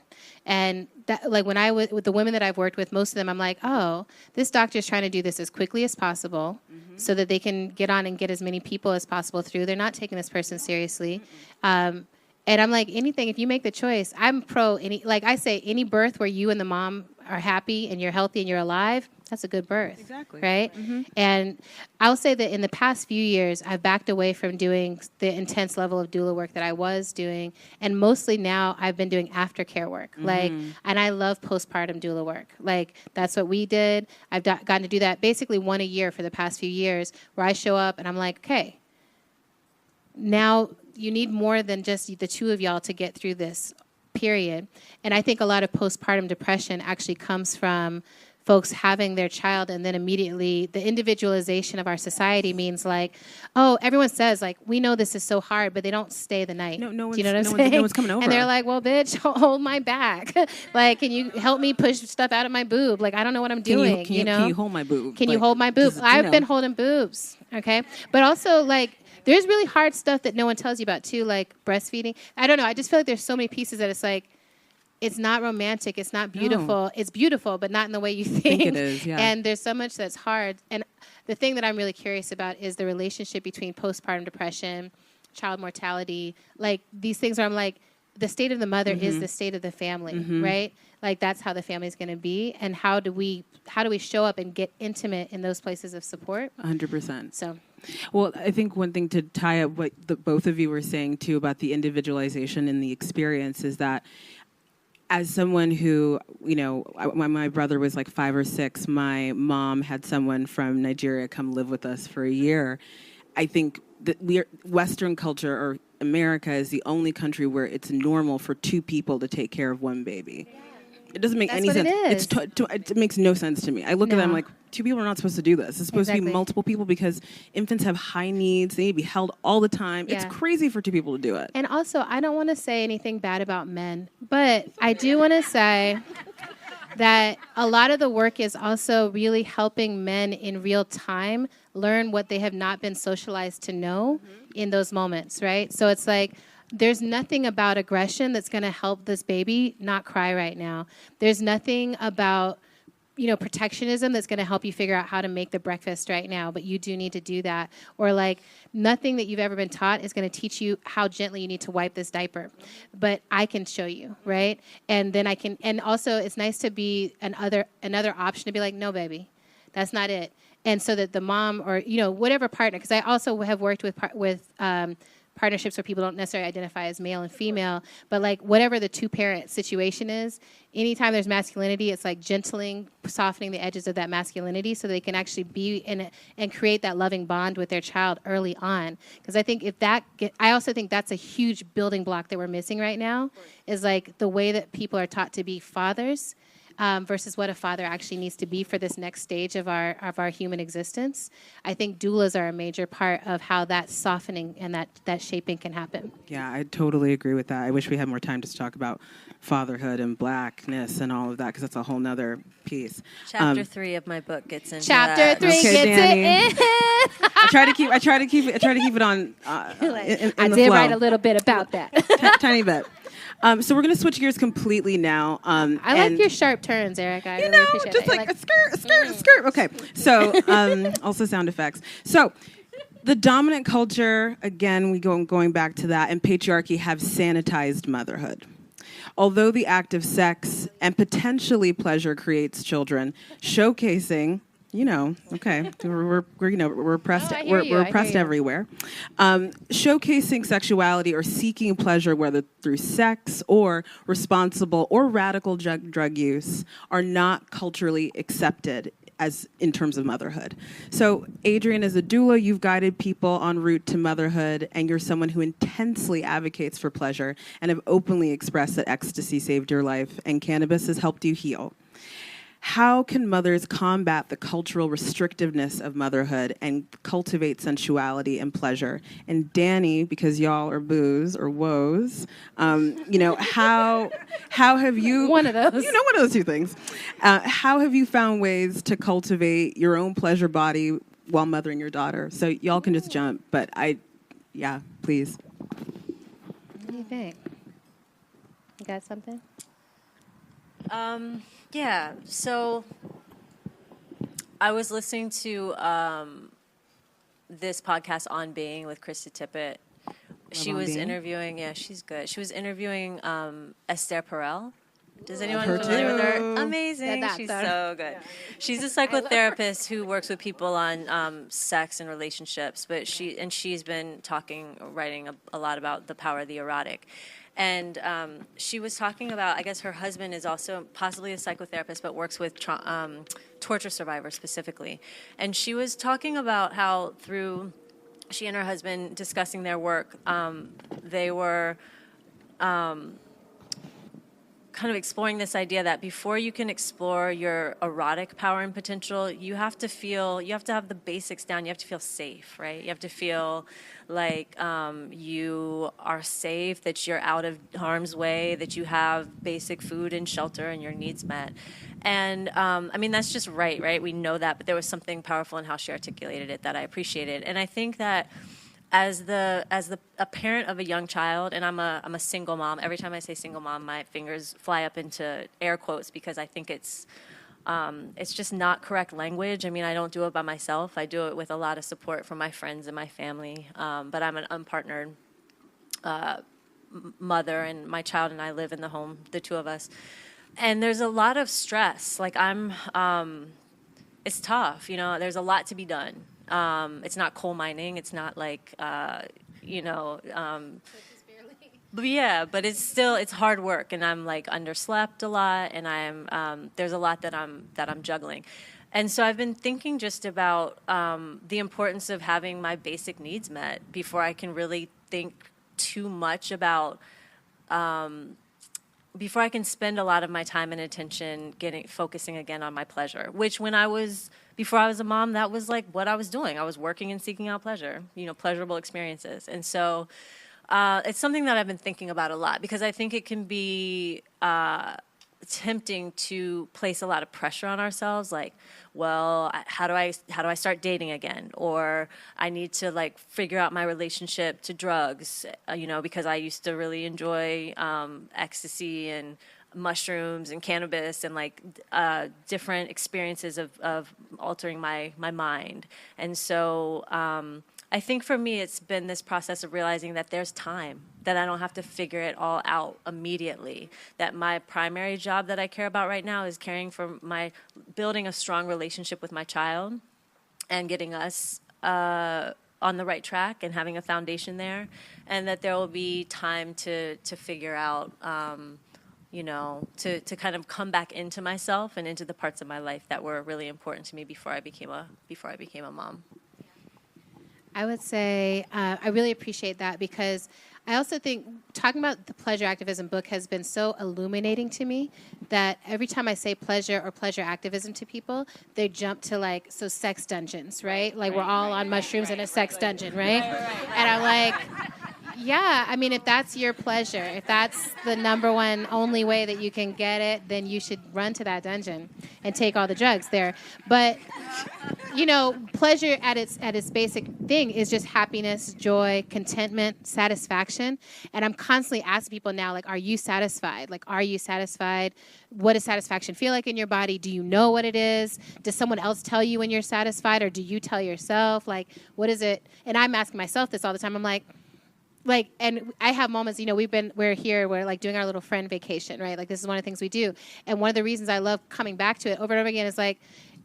And that, like when I was with the women that I've worked with, most of them, I'm like, oh, this doctor is trying to do this as quickly as possible so that they can get on and get as many people as possible through. They're not taking this person seriously. And I'm like, anything, if you make the choice, I'm pro I say any birth where you and the mom are happy and you're healthy and you're alive, that's a good birth. Exactly. Right? Mm-hmm. And I'll say that in the past few years, I've backed away from doing the intense level of doula work that I was doing. And mostly now I've been doing aftercare work. And I love postpartum doula work. Like, that's what we did. I've gotten to do that basically one a year for the past few years where I show up and I'm like, okay, now you need more than just the two of y'all to get through this period. And I think a lot of postpartum depression actually comes from folks having their child, and then immediately the individualization of our society means like, oh, everyone says like, we know this is so hard, but they don't stay the night. No Do you know what I'm saying? No one's coming over. And they're like, well, bitch, hold my back. Like, can you help me push stuff out of my boob? Like, I don't know what I'm doing. Can you hold my boob? Can you hold my boob? I've been holding boobs. Okay. But also like, there's really hard stuff that no one tells you about too, like breastfeeding. I don't know. I just feel like there's so many pieces that it's like, it's not romantic. It's not beautiful. No. It's beautiful, but not in the way you think. It is, yeah. And there's so much that's hard. And the thing that I'm really curious about is the relationship between postpartum depression, child mortality, like these things where I'm like, the state of the mother is the state of the family, right? Like that's how the family is going to be. And how do we show up and get intimate in those places of support? 100%. So. Well, I think one thing to tie up what both of you were saying too about the individualization in the experience is that as someone who, you know, when my brother was like 5 or 6, my mom had someone from Nigeria come live with us for a year. I think that Western culture or America is the only country where it's normal for 2 people to take care of one baby. It doesn't make any sense. It makes no sense to me. I look at them like, 2 people are not supposed to do this. It's supposed to be multiple people because infants have high needs. They need to be held all the time. Yeah. It's crazy for 2 people to do it. And also, I don't want to say anything bad about men, but I do want to say that a lot of the work is also really helping men in real time learn what they have not been socialized to know in those moments, right? So it's like, there's nothing about aggression that's going to help this baby not cry right now. There's nothing about, you know, protectionism that's going to help you figure out how to make the breakfast right now, but you do need to do that. Or like nothing that you've ever been taught is going to teach you how gently you need to wipe this diaper, but I can show you, right? And then I can, and also it's nice to be another option to be like, no, baby, that's not it. And so that the mom or, you know, whatever partner, because I also have worked with partnerships where people don't necessarily identify as male and female, but like whatever the 2-parent situation is, anytime there's masculinity, it's like gentling, softening the edges of that masculinity so they can actually be in it and create that loving bond with their child early on. Because I think I also think that's a huge building block that we're missing right now is like the way that people are taught to be fathers. Versus what a father actually needs to be for this next stage of our human existence. I think doulas are a major part of how that softening and that shaping can happen. Yeah, I totally agree with that. I wish we had more time to talk about fatherhood and blackness and all of that because that's a whole nother piece. Chapter 3 of my book gets into Chapter 3 okay, gets Dani. it in. I try to keep it on. In I the did flow. write a little bit about that. Tiny bit. So we're going to switch gears completely now. I like your sharp turns, Erica. I really appreciate just that. like a skirt. Okay. So also sound effects. So the dominant culture, again, going back to that, and patriarchy have sanitized motherhood. Although the act of sex and potentially pleasure creates children, showcasing. You know, okay, we're oppressed. We're oppressed everywhere. Showcasing sexuality or seeking pleasure, whether through sex or responsible or radical drug use, are not culturally accepted as in terms of motherhood. So, Adrienne, as a doula, you've guided people en route to motherhood, and you're someone who intensely advocates for pleasure and have openly expressed that ecstasy saved your life and cannabis has helped you heal. How can mothers combat the cultural restrictiveness of motherhood and cultivate sensuality and pleasure? And Dani, because y'all are boos or woes, how have you... One of those. One of those 2 things. How have you found ways to cultivate your own pleasure body while mothering your daughter? So y'all can just jump, but please. What do you think? You got something? Yeah, so I was listening to this podcast On Being with Krista Tippett. She was interviewing, she's good. She was interviewing Esther Perel. Does anyone familiar with her? Amazing. She's so good. She's a psychotherapist who works with people on sex and relationships, but she's been writing a lot about the power of the erotic. And she was talking about, I guess her husband is also possibly a psychotherapist, but works with torture survivors specifically. And she was talking about how through she and her husband discussing their work, they were kind of exploring this idea that before you can explore your erotic power and potential, you have to have the basics down. You have to feel safe, right? You have to feel like you are safe, that you're out of harm's way, that you have basic food and shelter and your needs met. And I mean, that's just right? We know that, but there was something powerful in how she articulated it that I appreciated. And I think that as a parent of a young child, and I'm a single mom. Every time I say single mom, my fingers fly up into air quotes because I think it's just not correct language. I mean, I don't do it by myself. I do it with a lot of support from my friends and my family. But I'm an unpartnered mother, and my child and I live in the home, the two of us. And there's a lot of stress. Like it's tough. There's a lot to be done. It's not coal mining. It's not like, but it's hard work, and I'm like underslept a lot, and there's a lot that I'm juggling. And so I've been thinking just about the importance of having my basic needs met before I can really think too much about, before I can spend a lot of my time and attention focusing again on my pleasure, which before I was a mom, that was like what I was doing. I was working and seeking out pleasure, pleasurable experiences. And so it's something that I've been thinking about a lot, because I think it can be tempting to place a lot of pressure on ourselves, like, well, how do I start dating again? Or I need to like figure out my relationship to drugs, because I used to really enjoy ecstasy and mushrooms and cannabis and like different experiences of altering my mind. And so I think for me, it's been this process of realizing that there's time, that I don't have to figure it all out immediately, that my primary job that I care about right now is building a strong relationship with my child and getting us on the right track and having a foundation there, and that there will be time to figure out, to kind of come back into myself and into the parts of my life that were really important to me before I became a mom. I would say I really appreciate that, because I also think talking about the Pleasure Activism book has been so illuminating to me that every time I say pleasure or pleasure activism to people, they jump to sex dungeons, right? Like we're all on mushrooms in a sex dungeon, right? And I'm like, yeah, I mean, if that's your pleasure, if that's the number one only way that you can get it, then you should run to that dungeon and take all the drugs there. But pleasure at its basic thing is just happiness, joy, contentment, satisfaction. And I'm constantly asking people now, like, are you satisfied? Like, are you satisfied? What does satisfaction feel like in your body? Do you know what it is? Does someone else tell you when you're satisfied, or do you tell yourself? Like, what is it? And I'm asking myself this all the time. I'm like, and I have moments, we're like doing our little friend vacation, right? Like, this is one of the things we do. And one of the reasons I love coming back to it over and over again is like,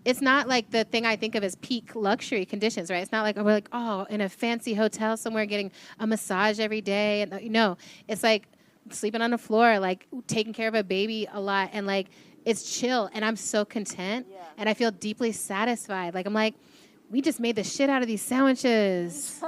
it's not like the thing I think of as peak luxury conditions, right? It's not like we're like, in a fancy hotel somewhere getting a massage every day. And no, it's like sleeping on the floor, like taking care of a baby a lot. And like, it's chill. And I'm so content. Yeah. And I feel deeply satisfied. Like, I'm like, we just made the shit out of these sandwiches.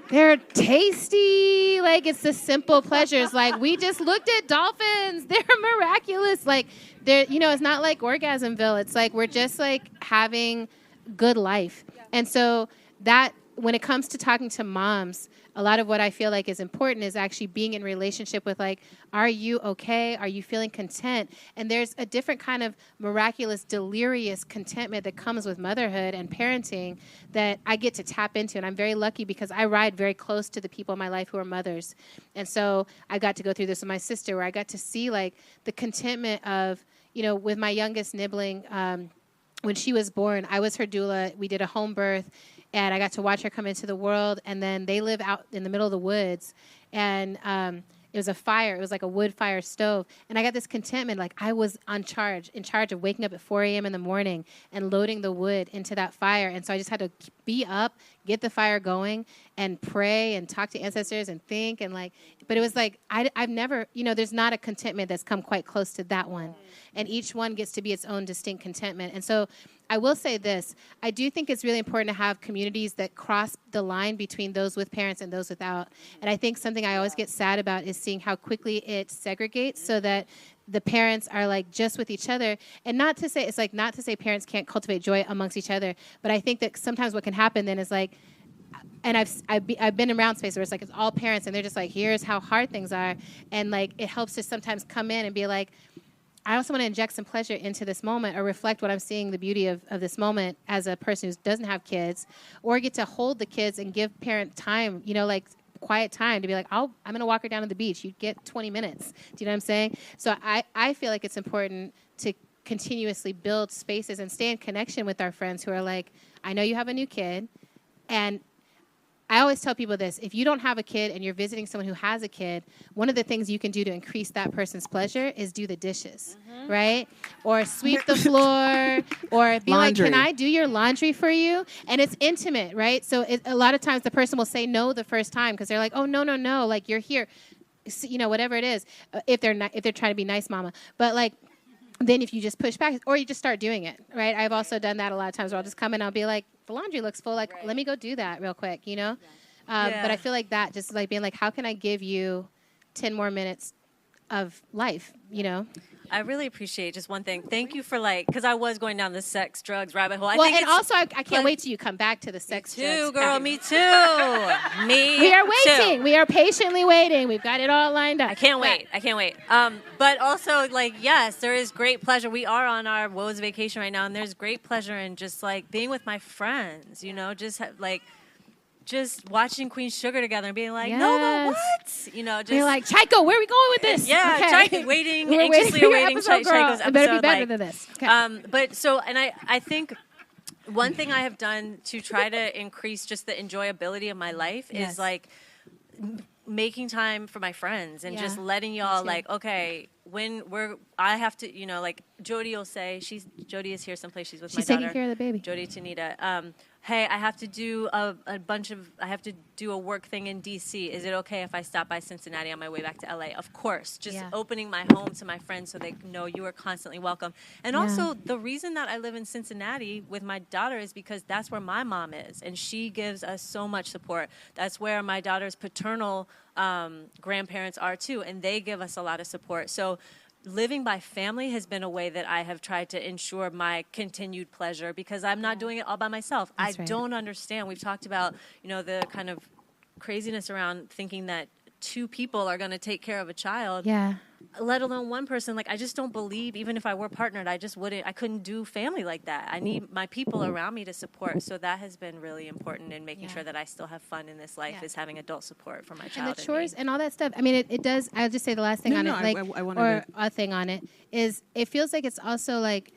They're tasty. Like, it's the simple pleasures. Like, we just looked at dolphins. They're miraculous. Like, it's not like Orgasmville. It's like we're just like having good life. Yeah. And so that, when it comes to talking to moms, a lot of what I feel like is important is actually being in relationship with, like, are you okay? Are you feeling content? And there's a different kind of miraculous, delirious contentment that comes with motherhood and parenting that I get to tap into. And I'm very lucky because I ride very close to the people in my life who are mothers. And so I got to go through this with my sister, where I got to see, like, the contentment of, with my youngest nibbling, when she was born, I was her doula. We did a home birth. And I got to watch her come into the world. And then they live out in the middle of the woods. And it was a fire. It was like a wood fire stove. And I got this contentment. Like, I was in charge of waking up at 4 a.m. in the morning and loading the wood into that fire. And so I just had to be up, get the fire going, and pray and talk to ancestors and think and like. But it was like I've never, there's not a contentment that's come quite close to that one, and each one gets to be its own distinct contentment. And so I will say this: I do think it's really important to have communities that cross the line between those with parents and those without. And I think something I always get sad about is seeing how quickly it segregates, so that the parents are like just with each other. And not to say parents can't cultivate joy amongst each other, but I think that sometimes what can happen then is like, and I've been around spaces where it's like it's all parents and they're just like, here's how hard things are, and like it helps to sometimes come in and be like, I also want to inject some pleasure into this moment, or reflect what I'm seeing, the beauty of this moment as a person who doesn't have kids, or get to hold the kids and give parent time, like quiet time to be like, I'm going to walk her down to the beach. You get 20 minutes. Do you know what I'm saying? So I feel like it's important to continuously build spaces and stay in connection with our friends who are like, I know you have a new kid. And I always tell people this: if you don't have a kid and you're visiting someone who has a kid, one of the things you can do to increase that person's pleasure is do the dishes, right? Or sweep the floor, or be like, can I do your laundry for you? And it's intimate, right? So a lot of times the person will say no the first time because they're like, oh, no, like you're here, whatever it is, if they're trying to be nice mama. But like, then if you just push back, or you just start doing it, right? I've also done that a lot of times where I'll just come in and I'll be like, the laundry looks full, like, let me go do that real quick, But I feel like that, just like being like, how can I give you 10 more minutes of life, I really appreciate just one thing. Thank you for because I was going down the sex, drugs rabbit hole. I can't wait till you come back to the sex, drugs. Girl, me too. We are waiting. We are patiently waiting. We've got it all lined up. I can't wait. But also, yes, there is great pleasure. We are on our Woes vacation right now, and there's great pleasure in just being with my friends. Just watching Queen Sugar together and being like, no, what? You're like, Chico, where are we going with this? Yeah, okay. Chico, anxiously awaiting Chico's episode. It better be better than this. Okay. I think one thing I have done to try to increase just the enjojability of my life is making time for my friends and just letting y'all okay, I have to, Jody will say, Jody is here someplace, she's with my daughter. She's taking care of the baby. Jody Tanita. Hey, I have to do I have to do a work thing in DC. Is it okay if I stop by Cincinnati on my way back to LA? Of course. Just opening my home to my friends so they know you are constantly welcome. And also, the reason that I live in Cincinnati with my daughter is because that's where my mom is, and she gives us so much support. That's where my daughter's paternal grandparents are too, and they give us a lot of support. So living by family has been a way that I have tried to ensure my continued pleasure, because I'm not doing it all by myself. That's right. Don't understand. We've talked about, the kind of craziness around thinking that two people are going to take care of a child. Yeah. Let alone one person. I just don't believe, even if I were partnered, I couldn't do family like that. I need my people around me to support. So that has been really important in making sure that I still have fun in this life, is having adult support for my child. And the chores and all that stuff. I mean, it does. I'll just say the last thing a thing on it is, it feels like it's also like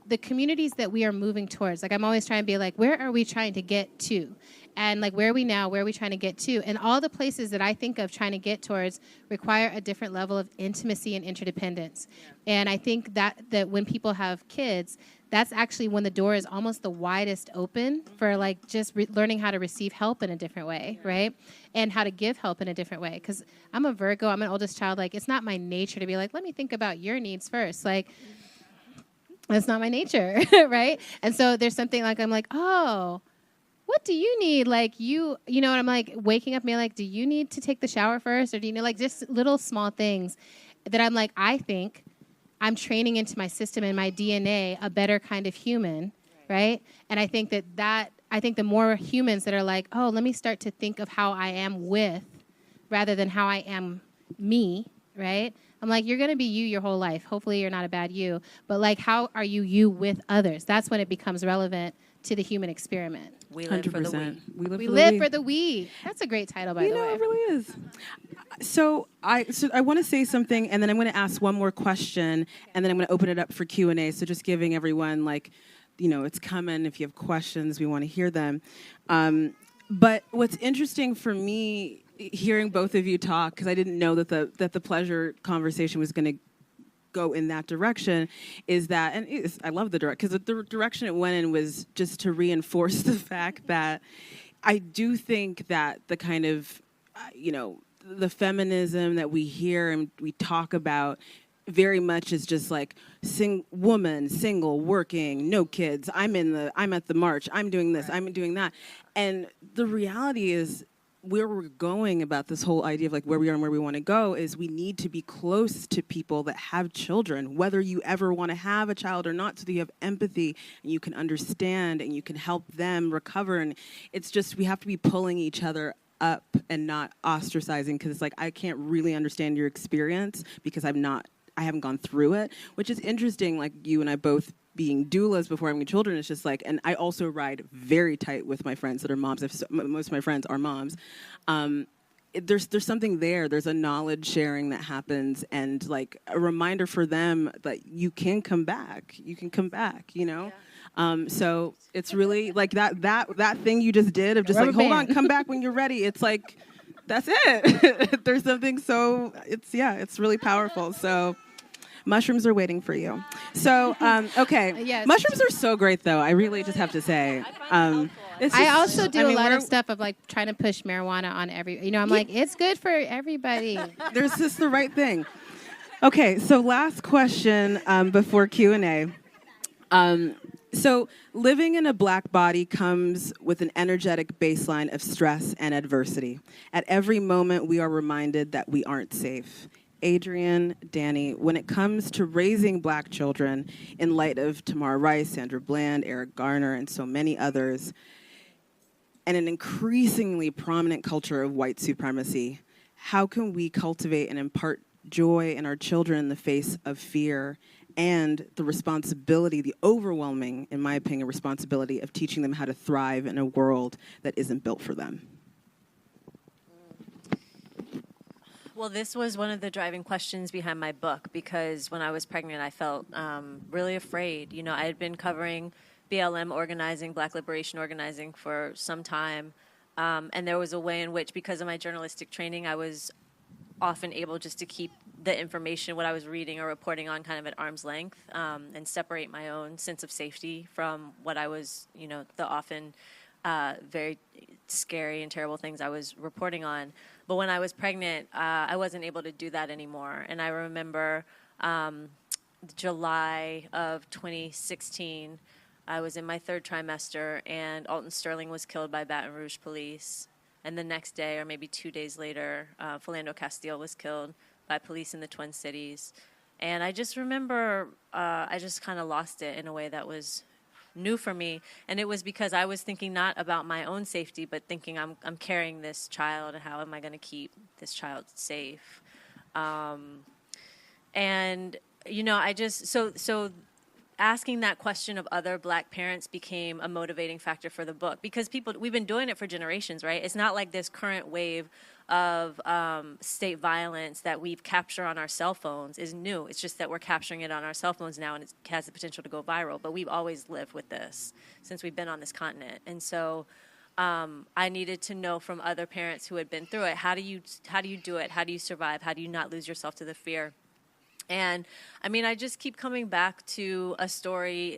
the communities that we are moving towards. I'm always trying to be like, where are we trying to get to? And where are we now? Where are we trying to get to? And all the places that I think of trying to get towards require a different level of intimacy and interdependence. Yeah. And I think that when people have kids, that's actually when the door is almost the widest open for just learning how to receive help in a different way, right? And how to give help in a different way. Because I'm a Virgo, I'm an oldest child. It's not my nature to be like, let me think about your needs first. That's not my nature, right? And so there's something I'm like, oh, what do you need? And I'm waking up being do you need to take the shower first? Or do you know, just little small things that I'm I think I'm training into my system and my DNA a better kind of human, right? And I think I think the more humans that are oh, let me start to think of how I am with rather than how I am me, right? I'm you're going to be you your whole life. Hopefully you're not a bad you. But how are you with others? That's when it becomes relevant to the human experiment. We live 100%. For the we. We live for the we. That's a great title, by the way. It really is. So I want to say something, and then I'm going to ask one more question, and then I'm going to open it up for Q&A. So just giving everyone, it's coming. If you have questions, we want to hear them. But what's interesting for me, hearing both of you talk, because I didn't know that the pleasure conversation was going to go in that direction, is that, and I love the direction, because the direction it went in was just to reinforce the fact that I do think that the kind of, the feminism that we hear and we talk about very much is just like woman, single, working, no kids. I'm at the march. I'm doing this. I'm doing that. And the reality is, where we're going about this whole idea of like where we are and where we want to go is we need to be close to people that have children, whether you ever want to have a child or not, so that you have empathy and you can understand and you can help them recover. And it's just, we have to be pulling each other up and not ostracizing, because it's like, I can't really understand your experience because I haven't gone through it, which is interesting. Like you and I both being doulas before having children, it's just like, and I also ride very tight with my friends that are moms. Most of my friends are moms. There's something there. There's a knowledge sharing that happens, and like a reminder for them that you can come back. You can come back, Yeah. So it's really like that thing you just did of just like, hold on, come back when you're ready. It's like, that's it. There's something so, it's really powerful. So mushrooms are waiting for you. So, okay. Yes. Mushrooms are so great, though. I really just have to say. I also do a lot of stuff of like trying to push marijuana on I'm like, it's good for everybody. There's just the right thing. Okay, so last question before Q&A. So living in a Black body comes with an energetic baseline of stress and adversity. At every moment, we are reminded that we aren't safe. Adrienne, Dani, when it comes to raising Black children in light of Tamar Rice, Sandra Bland, Eric Garner, and so many others, and an increasingly prominent culture of white supremacy, how can we cultivate and impart joy in our children in the face of fear and the responsibility, the overwhelming, in my opinion, responsibility of teaching them how to thrive in a world that isn't built for them? Well, this was one of the driving questions behind my book, because when I was pregnant, I felt really afraid. I had been covering BLM organizing, Black liberation organizing for some time, and there was a way in which, because of my journalistic training, I was often able just to keep the information, what I was reading or reporting on, kind of at arm's length, and separate my own sense of safety from what I was, the often very scary and terrible things I was reporting on. But when I was pregnant, I wasn't able to do that anymore. And I remember July of 2016, I was in my third trimester, and Alton Sterling was killed by Baton Rouge police. And the next day, or maybe 2 days later, Philando Castile was killed by police in the Twin Cities. And I just remember I just kind of lost it in a way that was new for me. And it was because I was thinking not about my own safety, but thinking I'm carrying this child, and how am I going to keep this child safe? And, I just, so asking that question of other Black parents became a motivating factor for the book, because we've been doing it for generations, right? It's not like this current wave of state violence that we've captured on our cell phones is new. It's just that we're capturing it on our cell phones now, and it has the potential to go viral. But we've always lived with this since we've been on this continent. And so I needed to know from other parents who had been through it, how do you do it? How do you survive? How do you not lose yourself to the fear? And I just keep coming back to a story.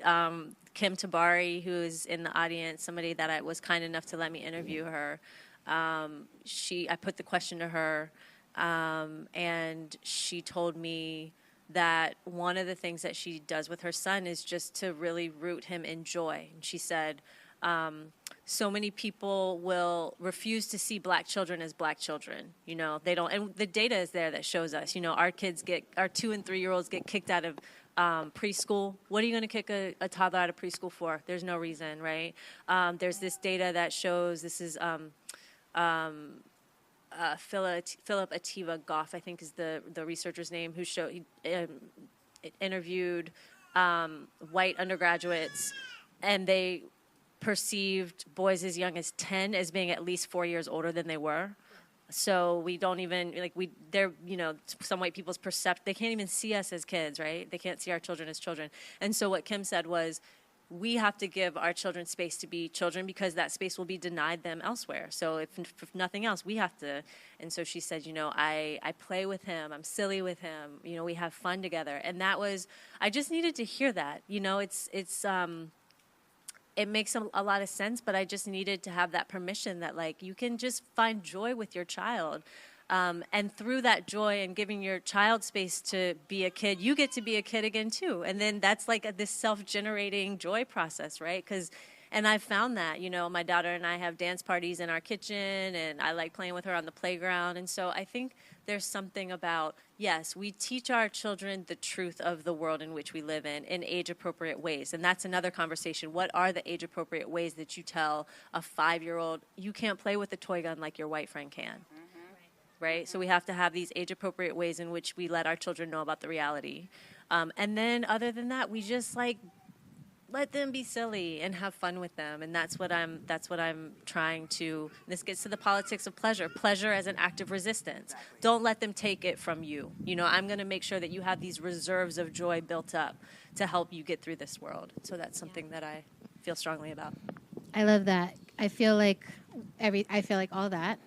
Kim Tabari, who is in the audience, somebody that I was kind enough to let me interview her. I put the question to her, and she told me that one of the things that she does with her son is just to really root him in joy. And she said, so many people will refuse to see Black children as Black children. They don't, and the data is there that shows us, our 2 and 3 year olds get kicked out of preschool. What are you going to kick a toddler out of preschool for? There's no reason, right? There's this data that shows, this is Philip Ativa Goff, I think is the researcher's name, who interviewed white undergraduates, and they perceived boys as young as 10 as being at least 4 years older than they were. So we don't even, some white people's perception, they can't even see us as kids, right? They can't see our children as children. And so what Kim said was, we have to give our children space to be children because that space will be denied them elsewhere. So if nothing else, we have to. And so she said, I play with him. I'm silly with him. We have fun together. And that was, I just needed to hear that. It makes a lot of sense, but I just needed to have that permission that, like, you can just find joy with your child. And through that joy and giving your child space to be a kid, you get to be a kid again, too. And then that's like this self-generating joy process, right? And I've found that, my daughter and I have dance parties in our kitchen, and I like playing with her on the playground. And so I think there's something about, yes, we teach our children the truth of the world in which we live in age-appropriate ways. And that's another conversation. What are the age-appropriate ways that you tell a 5-year-old, you can't play with a toy gun like your white friend can? Right? So we have to have these age-appropriate ways in which we let our children know about the reality. And then other than that, we just let them be silly and have fun with them. And that's what I'm trying to, this gets to the politics of pleasure as an act of resistance. Don't let them take it from you. I'm going to make sure that you have these reserves of joy built up to help you get through this world. So that's something that I feel strongly about. I love that. I feel like all that.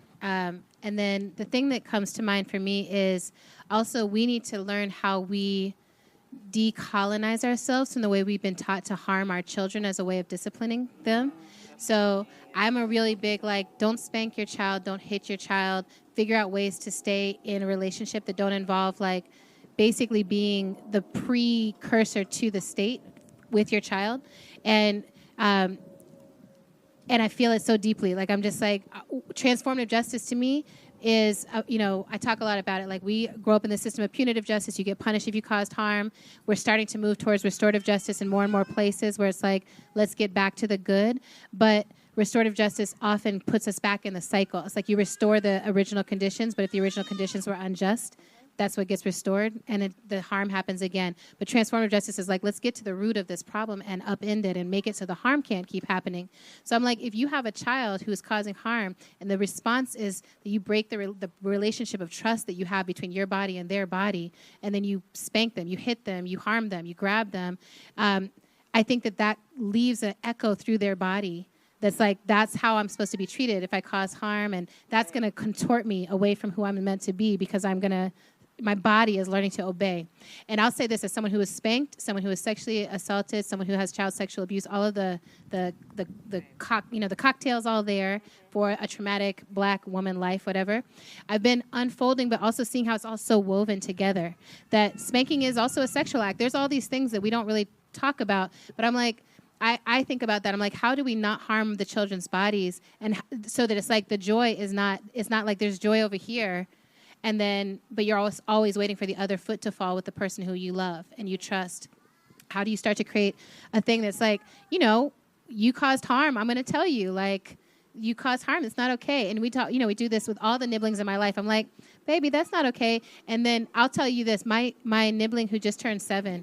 And then the thing that comes to mind for me is also we need to learn how we decolonize ourselves from the way we've been taught to harm our children as a way of disciplining them. So I'm a really big, don't spank your child, don't hit your child, figure out ways to stay in a relationship that don't involve, basically being the precursor to the state with your child. And I feel it so deeply. I'm just transformative justice to me is, I talk a lot about it. We grow up in the system of punitive justice. You get punished if you caused harm. We're starting to move towards restorative justice in more and more places where it's let's get back to the good. But restorative justice often puts us back in the cycle. It's you restore the original conditions, but if the original conditions were unjust, that's what gets restored, and the harm happens again. But transformative justice is let's get to the root of this problem and upend it and make it so the harm can't keep happening. So I'm if you have a child who is causing harm, and the response is that you break the relationship of trust that you have between your body and their body, and then you spank them, you hit them, you harm them, you grab them, I think that leaves an echo through their body that's that's how I'm supposed to be treated if I cause harm, and that's going to contort me away from who I'm meant to be because my body is learning to obey. And I'll say this as someone who was spanked, someone who was sexually assaulted, someone who has child sexual abuse, all of the cocktails all there for a traumatic Black woman life, whatever. I've been unfolding, but also seeing how it's all so woven together. That spanking is also a sexual act. There's all these things that we don't really talk about, but I'm I think about that. I'm how do we not harm the children's bodies, and so that it's the joy is not, it's not there's joy over here, and then, but you're always waiting for the other foot to fall with the person who you love and you trust. How do you start to create a thing that's you caused harm. I'm going to tell you, you caused harm. It's not okay. And we talk, we do this with all the nibblings in my life. I'm baby, that's not okay. And then I'll tell you this, my nibbling who just turned 7,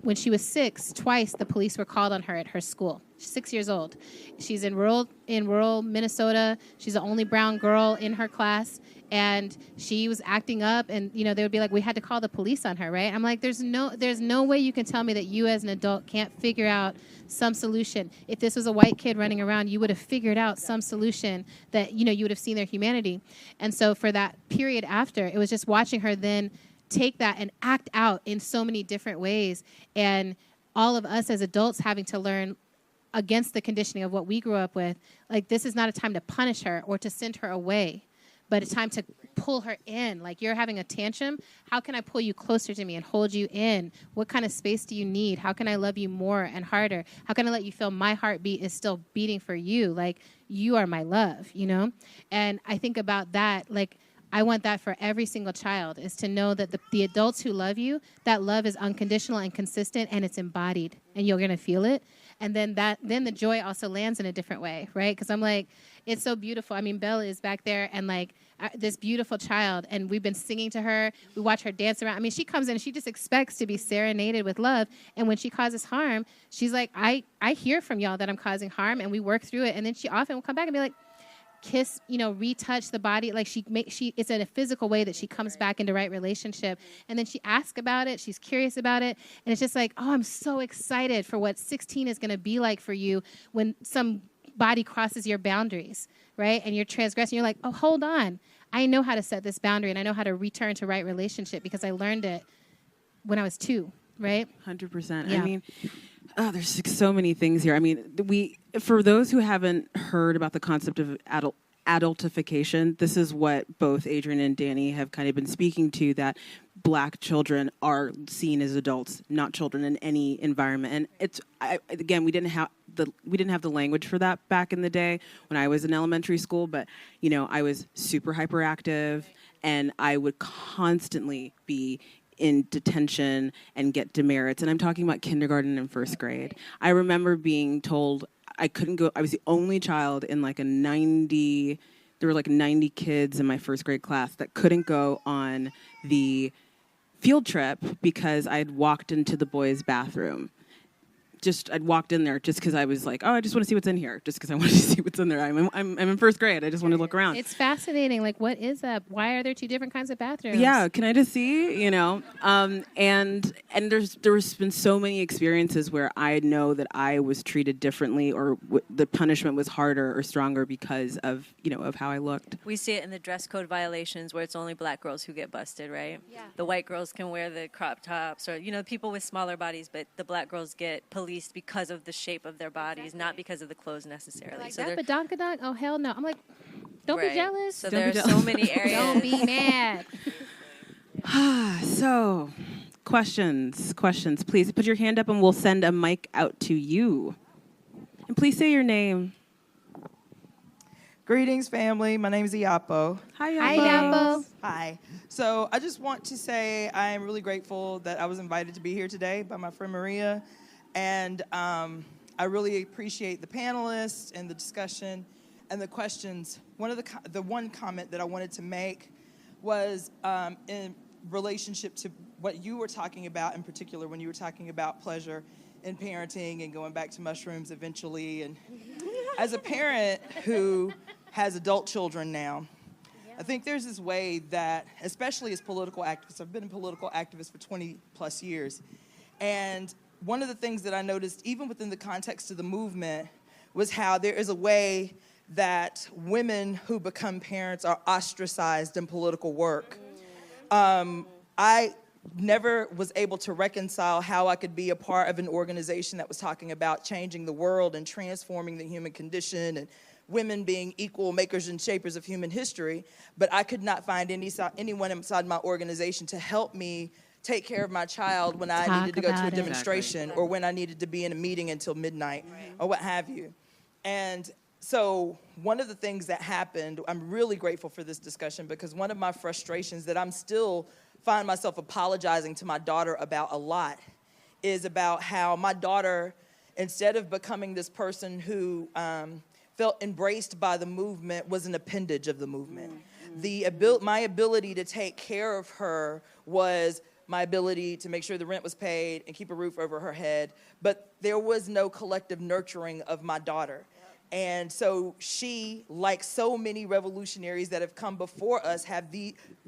when she was 6, twice the police were called on her at her school. She's 6 years old. She's in rural Minnesota. She's the only brown girl in her class. And she was acting up, and they would be we had to call the police on her, right? I'm there's no way you can tell me that you as an adult can't figure out some solution. If this was a white kid running around, you would have figured out some solution that you would have seen their humanity. And so for that period after, it was just watching her then take that and act out in so many different ways, and all of us as adults having to learn against the conditioning of what we grew up with. This is not a time to punish her or to send her away, but it's time to pull her in. You're having a tantrum. How can I pull you closer to me and hold you in? What kind of space do you need? How can I love you more and harder? How can I let you feel my heartbeat is still beating for you? You are my love, And I think about that, I want that for every single child, is to know that the adults who love you, that love is unconditional and consistent, and it's embodied, and you're going to feel it. And then the joy also lands in a different way, right? Because I'm it's so beautiful. I mean, Bella is back there, and this beautiful child, and we've been singing to her. We watch her dance around. I mean, she comes in and she just expects to be serenaded with love. And when she causes harm, she's I hear from y'all that I'm causing harm, and we work through it. And then she often will come back and be kiss, retouch the body. Like it's in a physical way that she comes back into right relationship. And then she asks about it. She's curious about it. And it's just like, oh, I'm so excited for what 16 is going to be like for you when some body crosses your boundaries, right? And you're transgressing. You're like, oh, hold on. I know how to set this boundary and I know how to return to right relationship because I learned it when I was 2, right? 100%. Yeah. I mean, there's so many things here. I mean, for those who haven't heard about the concept of adultification, this is what both Adrienne and Dani have kind of been speaking to, that Black children are seen as adults, not children in any environment. And again, we didn't have the language for that back in the day when I was in elementary school, but I was super hyperactive and I would constantly be in detention and get demerits. And I'm talking about kindergarten and first grade. I remember being told I couldn't go. I was the only child in there were like 90 kids in my first grade class that couldn't go on the field trip because I had walked into the boys' bathroom. I'd walked in there just because I was like, oh, I just want to see what's in here. Just because I wanted to see what's in there. I'm in first grade. I just want to look around. It's fascinating. Like, what is that? Why are there 2 different kinds of bathrooms? Yeah, can I just see? And there's been so many experiences where I know that I was treated differently, or the punishment was harder or stronger because of of how I looked. We see it in the dress code violations where it's only Black girls who get busted, right? Yeah. The white girls can wear the crop tops, or people with smaller bodies, but the Black girls get policed because of the shape of their bodies, not because of the clothes necessarily. Like so that badonkadonk? Oh, hell no. I'm like, don't be jealous. So Don't there's so many areas. Don't be mad. So, questions, please put your hand up and we'll send a mic out to you. And please say your name. Greetings, family. My name is Iapo. Hi, Iapo. Hi, Iapo. Hi. So I just want to say I am really grateful that I was invited to be here today by my friend Maria. And I really appreciate the panelists and the discussion and the questions. The one comment that I wanted to make was in relationship to what you were talking about in particular, when you were talking about pleasure in parenting and going back to mushrooms eventually. And as a parent who has adult children now, I think there's this way that, especially as political activists, I've been a political activist for 20 plus years, and one of the things that I noticed, even within the context of the movement, was how there is a way that women who become parents are ostracized in political work. I never was able to reconcile how I could be a part of an organization that was talking about changing the world and transforming the human condition and women being equal makers and shapers of human history, but I could not find anyone inside my organization to help me take care of my child when I needed to go to a demonstration or when I needed to be in a meeting until midnight or what have you. And so one of the things that happened, I'm really grateful for this discussion, because one of my frustrations that I'm still find myself apologizing to my daughter about a lot is about how my daughter, instead of becoming this person who felt embraced by the movement, was an appendage of the movement. My ability to take care of her was my ability to make sure the rent was paid and keep a roof over her head, but there was no collective nurturing of my daughter. And so she, like so many revolutionaries that have come before us,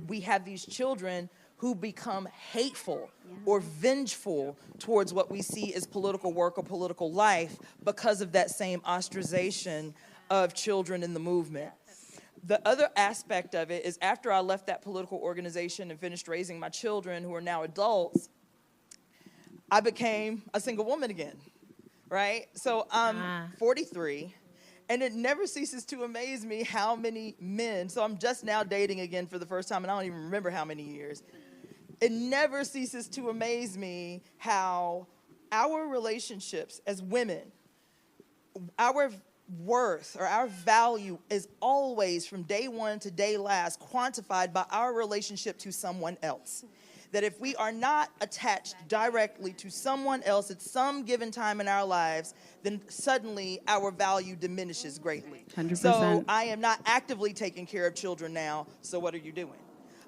we have these children who become hateful or vengeful towards what we see as political work or political life because of that same ostracization of children in the movement. The other aspect of it is, after I left that political organization and finished raising my children, who are now adults, I became a single woman again, right? So I'm 43, and it never ceases to amaze me how many men, so I'm just now dating again for the first time, and I don't even remember how many years. It never ceases to amaze me how our relationships as women, our worth or our value is always, from day one to day last, quantified by our relationship to someone else. That if we are not attached directly to someone else at some given time in our lives, then suddenly our value diminishes greatly. 100%. So I am not actively taking care of children now, so what are you doing?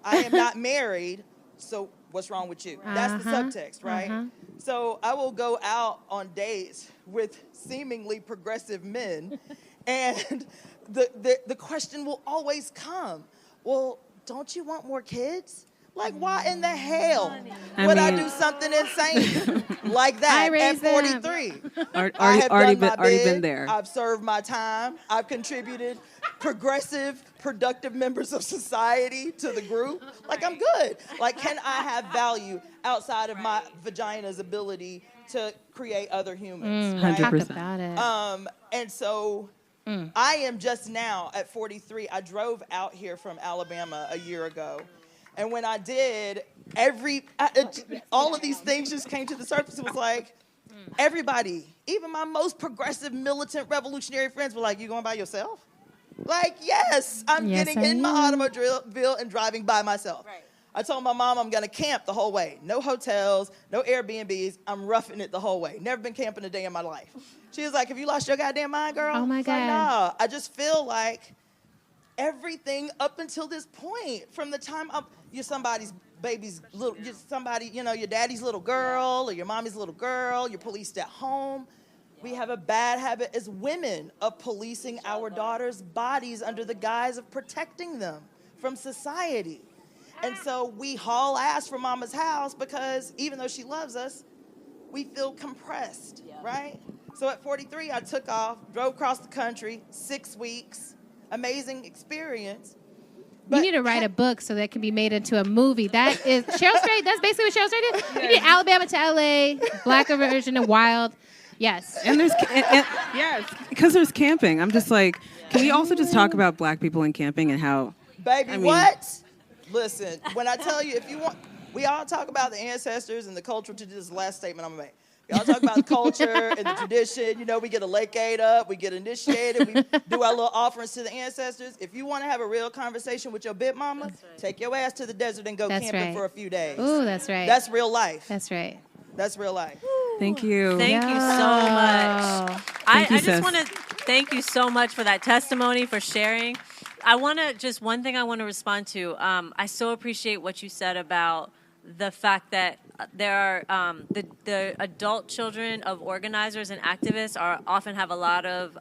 I am not married, so what's wrong with you? That's the subtext, right? So I will go out on dates with seemingly progressive men, and the question will always come, well, don't you want more kids? Like, why in the hell would I do something insane like that at 43? I have done my bid. There. I've served my time. I've contributed progressive, productive members of society to the group. Like, I'm good. Like, can I have value outside of my vagina's ability to create other humans? 100%. Talk about it. And so I am just now at 43. I drove out here from Alabama a year ago. And when I did, all of these things just came to the surface. It was like, everybody, even my most progressive, militant, revolutionary friends were like, you going by yourself? Like, yes, I'm getting in my automobile and driving by myself. Right. I told my mom I'm going to camp the whole way. No hotels, no Airbnbs. I'm roughing it the whole way. Never been camping a day in my life. She was like, have you lost your goddamn mind, girl? Oh, my God. Like, nah, I just feel like everything up until this point, from the time you're somebody's baby's little, you're somebody, your daddy's little girl or your mommy's little girl, you're policed at home. We have a bad habit as women of policing our daughters' bodies under the guise of protecting them from society. And so we haul ass from mama's house because even though she loves us, we feel compressed, right? So at 43, I took off, drove across the country, 6 weeks, amazing experience. You need to write a book so that can be made into a movie. That is Cheryl Strait. That's basically what Cheryl Strait did. You need Alabama to LA, black version of Wild. Yes. And there's yes, because there's camping. I'm just like, can we also just talk about black people and camping and how? Baby, what? Listen, when I tell you, if you want, we all talk about the ancestors and the cultural tradition. This is the last statement I'm gonna make. We all talk about the culture and the tradition. We get a lake aid up, we get initiated, we do our little offerings to the ancestors. If you want to have a real conversation with your big mama, take your ass to the desert and go camping for a few days. Ooh, that's right. That's real life. That's right. That's real life. Thank you. Thank you so much. I just want to thank you so much for that testimony, for sharing. One thing I want to respond to. I so appreciate what you said about the fact that there are the adult children of organizers and activists often have a lot of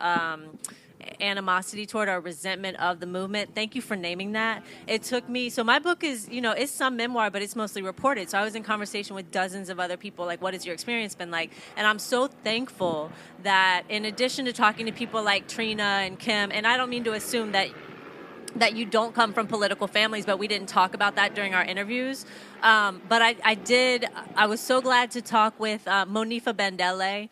animosity toward or resentment of the movement. Thank you for naming that. It took me, so my book is, it's some memoir, but it's mostly reported. So I was in conversation with dozens of other people, like, what has your experience been like? And I'm so thankful that in addition to talking to people like Trina and Kim, and I don't mean to assume that you don't come from political families, but we didn't talk about that during our interviews. But I did. I was so glad to talk with Monifa Bandele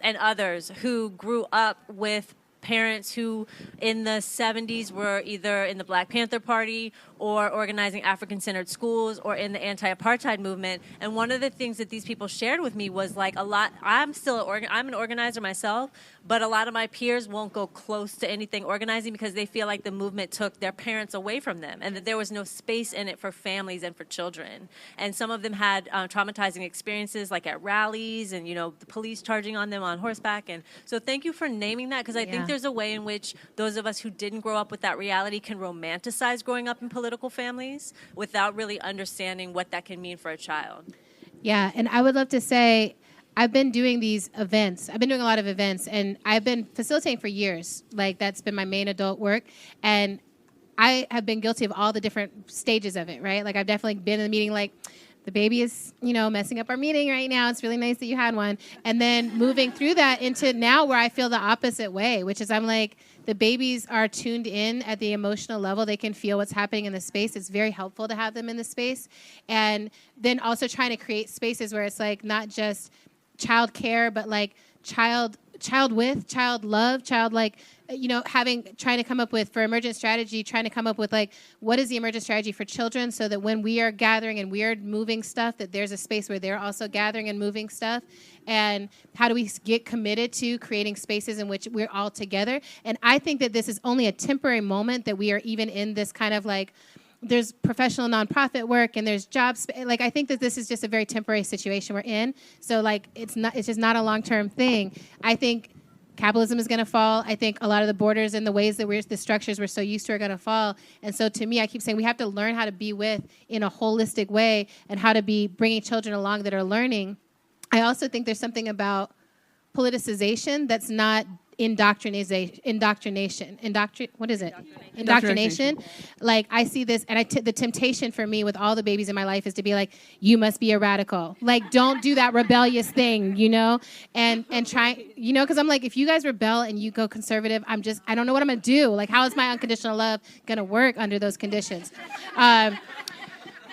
and others who grew up with parents who in the 70s were either in the Black Panther Party or organizing African-centered schools or in the anti-apartheid movement. And one of the things that these people shared with me was like I'm an organizer myself, but a lot of my peers won't go close to anything organizing because they feel like the movement took their parents away from them and that there was no space in it for families and for children. And some of them had traumatizing experiences like at rallies and, the police charging on them on horseback. And so thank you for naming that because I think there's a way in which those of us who didn't grow up with that reality can romanticize growing up in political families without really understanding what that can mean for a child. Yeah, and I would love to say I've been doing these events. I've been doing a lot of events, and I've been facilitating for years. Like, that's been my main adult work. And I have been guilty of all the different stages of it, right? Like, I've definitely been in the meeting like, the baby is, messing up our meeting right now. It's really nice that you had one. And then moving through that into now where I feel the opposite way, which is I'm like, the babies are tuned in at the emotional level. They can feel what's happening in the space. It's very helpful to have them in the space. And then also trying to create spaces where it's like not just child care, but like child love, trying to come up with, for emergent strategy, trying to come up with like, what is the emergent strategy for children so that when we are gathering and we are moving stuff, that there's a space where they're also gathering and moving stuff. And how do we get committed to creating spaces in which we're all together? And I think that this is only a temporary moment that we are even in this kind of like, there's professional nonprofit work and there's jobs. Like, I think that this is just a very temporary situation we're in. So like, it's just not a long-term thing. I think capitalism is going to fall. I think a lot of the borders and the ways that the structures we're so used to are going to fall. And so to me, I keep saying we have to learn how to be with in a holistic way and how to be bringing children along that are learning. I also think there's something about politicization that's not Indoctrination. Like, I see this, and the temptation for me with all the babies in my life is to be like, you must be a radical. Like, don't do that rebellious thing, you know? And try, you know, because I'm like, if you guys rebel and you go conservative, I don't know what I'm going to do. Like, how is my unconditional love going to work under those conditions?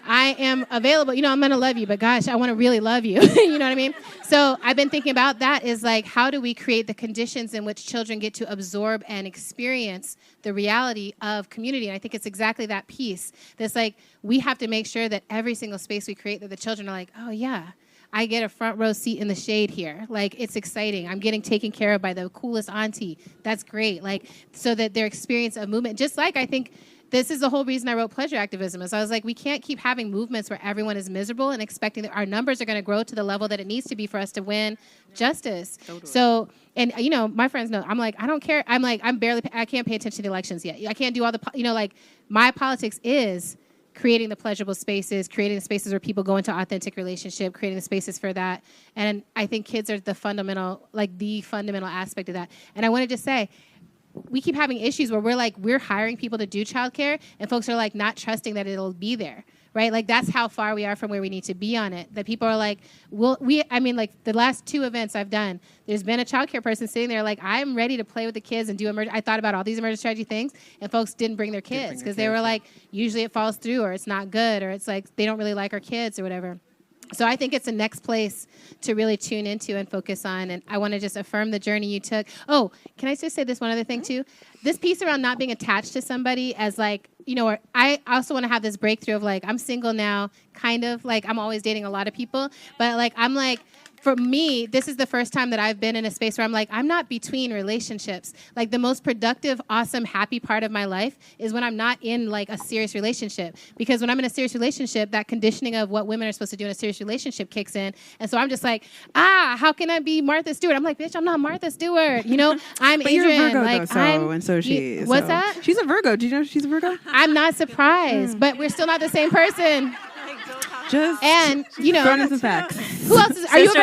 I am available. You know, I'm going to love you, but gosh, I want to really love you. You know what I mean? So I've been thinking about that is like, how do we create the conditions in which children get to absorb and experience the reality of community? And I think it's exactly that piece. That's like, we have to make sure that every single space we create, that the children are like, oh, yeah, I get a front row seat in the shade here. Like, it's exciting. I'm getting taken care of by the coolest auntie. That's great. Like, so that their experience of movement, just like I think this is the whole reason I wrote Pleasure Activism, is I was like, we can't keep having movements where everyone is miserable and expecting that our numbers are going to grow to the level that it needs to be for us to win justice. Totally. So, and you know, my friends know, I'm like, I don't care. I'm like, I can't pay attention to the elections yet. I can't do all the, you know, like, my politics is creating the pleasurable spaces, creating the spaces where people go into authentic relationship, creating the spaces for that. And I think kids are the fundamental aspect of that. And I wanted to say, we keep having issues where we're hiring people to do childcare, and folks are like not trusting that it'll be there, right? Like, that's how far we are from where we need to be on it. That people are like, like the last 2 events I've done, there's been a childcare person sitting there like, I'm ready to play with the kids and do I thought about all these emergency strategy things, and folks didn't bring their kids because they were like, usually it falls through, or it's not good, or it's like they don't really like our kids or whatever. So I think it's the next place to really tune into and focus on. And I want to just affirm the journey you took. Oh, can I just say this one other thing, too? This piece around not being attached to somebody as, like, you know, or I also want to have this breakthrough of, like, I'm single now, kind of. Like, I'm always dating a lot of people. But, like, I'm like, for me, this is the first time that I've been in a space where I'm like, I'm not between relationships. Like, the most productive, awesome, happy part of my life is when I'm not in, like, a serious relationship. Because when I'm in a serious relationship, that conditioning of what women are supposed to do in a serious relationship kicks in. And so I'm just like, how can I be Martha Stewart? I'm like, bitch, I'm not Martha Stewart. You know, I'm but Adrienne. You're a Virgo, like, though, and so she is. What's that? She's a Virgo. Do you know she's a Virgo? I'm not surprised, but we're still not the same person. Just and you know, throwing in some facts. Who else is? Are you a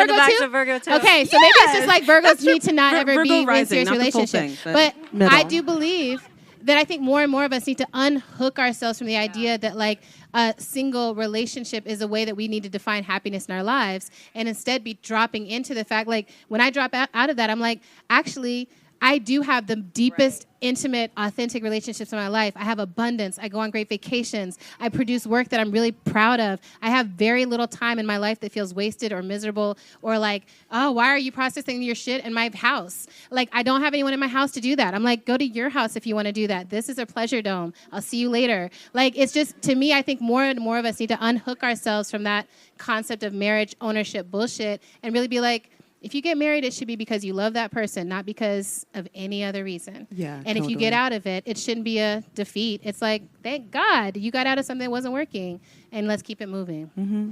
Virgo too? Okay, so maybe it's just like Virgos need to not ever Virgo be rising, in serious relationship. But I do believe that I think more and more of us need to unhook ourselves from the idea that like a single relationship is a way that we need to define happiness in our lives, and instead be dropping into the fact, like when I drop out of that, I'm like, actually, I do have the deepest, intimate, authentic relationships in my life. I have abundance. I go on great vacations. I produce work that I'm really proud of. I have very little time in my life that feels wasted or miserable or like, oh, why are you processing your shit in my house? Like, I don't have anyone in my house to do that. I'm like, go to your house if you want to do that. This is a pleasure dome. I'll see you later. Like, it's just, to me, I think more and more of us need to unhook ourselves from that concept of marriage ownership bullshit and really be like, if you get married, it should be because you love that person, not because of any other reason. Yeah, and totally. If you get out of it, it shouldn't be a defeat. It's like, thank God you got out of something that wasn't working, and let's keep it moving. Mm-hmm.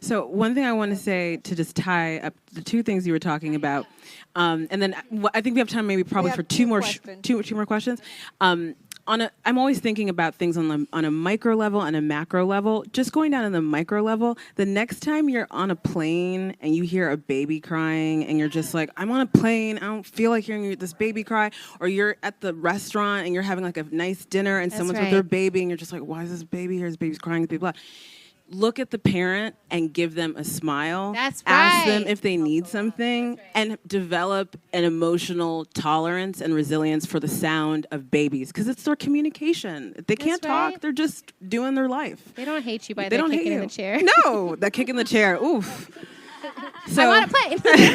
So one thing I want to say to just tie up the 2 things you were talking about, and then I think we have time maybe probably for two more questions. I'm always thinking about things on a micro level and a macro level. Just going down to the micro level, the next time you're on a plane and you hear a baby crying and you're just like, I'm on a plane, I don't feel like hearing this baby cry, or you're at the restaurant and you're having like a nice dinner and someone's with their baby and you're just like, why is this baby here? This baby's crying, blah, blah. Look at the parent and give them a smile. That's right. Ask them if they need something, and develop an emotional tolerance and resilience for the sound of babies, because it's their communication. If they can't talk, they're just doing their life. They don't hate you by their kicking in the chair. No, that kick in the chair. Oof. So, I want to play. This is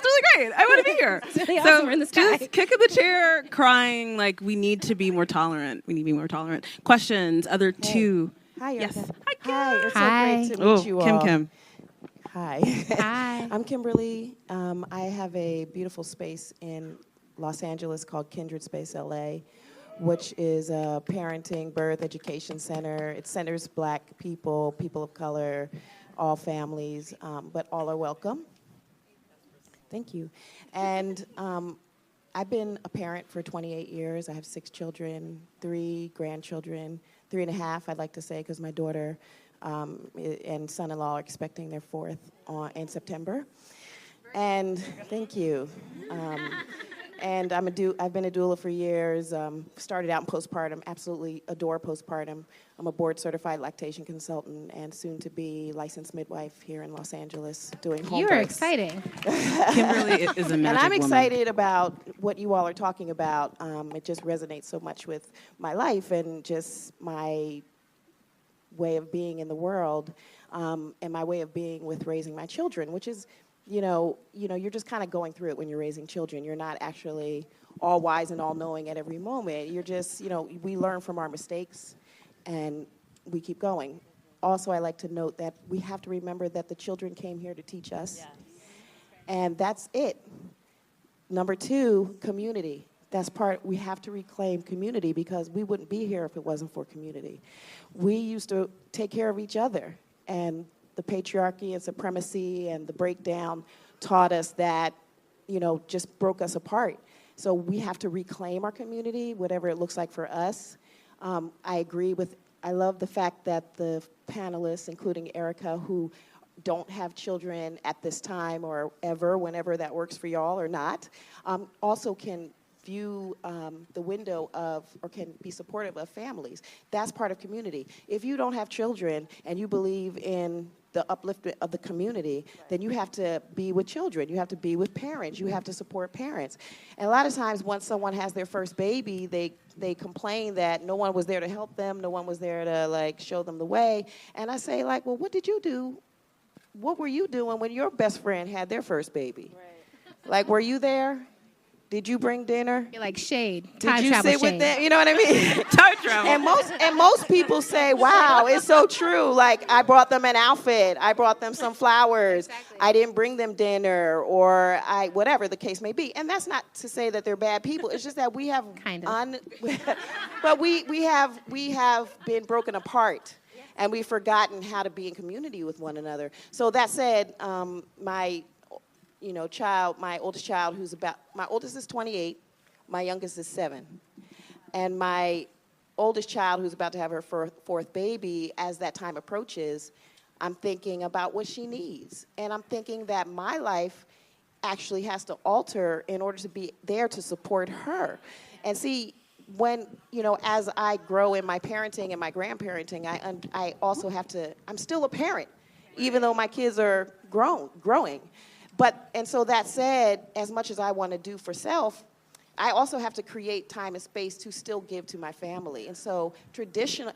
really great. I want to be here. It's really awesome. We're in the sky. Just kick in the chair, crying. Like, we need to be more tolerant. We need to be more tolerant. Questions? Other 2. Hi, Erica. Yes. Hi, it's Hi. so great to meet you all. Kim. Hi. Hi. I'm Kimberly. I have a beautiful space in Los Angeles called Kindred Space LA, which is a parenting, birth, education center. It centers Black people, people of color, all families, but all are welcome. Thank you. And I've been a parent for 28 years. I have 6 children, 3 grandchildren, 3.5, I'd like to say, because my daughter and son-in-law are expecting their 4th in September. And thank you. And I've been a doula for years. Started out in postpartum, absolutely adore postpartum. I'm a board-certified lactation consultant and soon-to-be licensed midwife here in Los Angeles doing home You are births. exciting. Kimberly is a magic And I'm woman. excited about what you all are talking about. It just resonates so much with my life and just my way of being in the world, and my way of being with raising my children, which is, you're just kind of going through it when you're raising children. You're not actually all wise and all knowing at every moment. You're just, we learn from our mistakes and we keep going. Also, I like to note that we have to remember that the children came here to teach us. Yes. And that's it. Number 2, community. We have to reclaim community because we wouldn't be here if it wasn't for community. We used to take care of each other, and the patriarchy and supremacy and the breakdown taught us that, just broke us apart. So we have to reclaim our community, whatever it looks like for us. I love the fact that the panelists, including Erica, who don't have children at this time or ever, whenever that works for y'all or not, also can view the window of, or can be supportive of families. That's part of community. If you don't have children and you believe in the upliftment of the community, then you have to be with children. You have to be with parents. You have to support parents. And a lot of times once someone has their first baby, they complain that no one was there to help them, no one was there to show them the way. And I say well, what did you do? What were you doing when your best friend had their first baby? Right. Were you there? Did you bring dinner? You're like shade. Did you sit with them? You know what I mean? Time travel. And most people say, wow, it's so true. I brought them an outfit. I brought them some flowers. Exactly. I didn't bring them dinner, or whatever the case may be. And that's not to say that they're bad people. It's just that we have but we have been broken apart. And we've forgotten how to be in community with one another. So that said, my oldest child my oldest is 28, my youngest is 7. And my oldest child who's about to have her fourth baby, as that time approaches, I'm thinking about what she needs. And I'm thinking that my life actually has to alter in order to be there to support her. And see, when, as I grow in my parenting and my grandparenting, I also I'm still a parent, even though my kids are growing. And so that said, as much as I want to do for self, I also have to create time and space to still give to my family. And so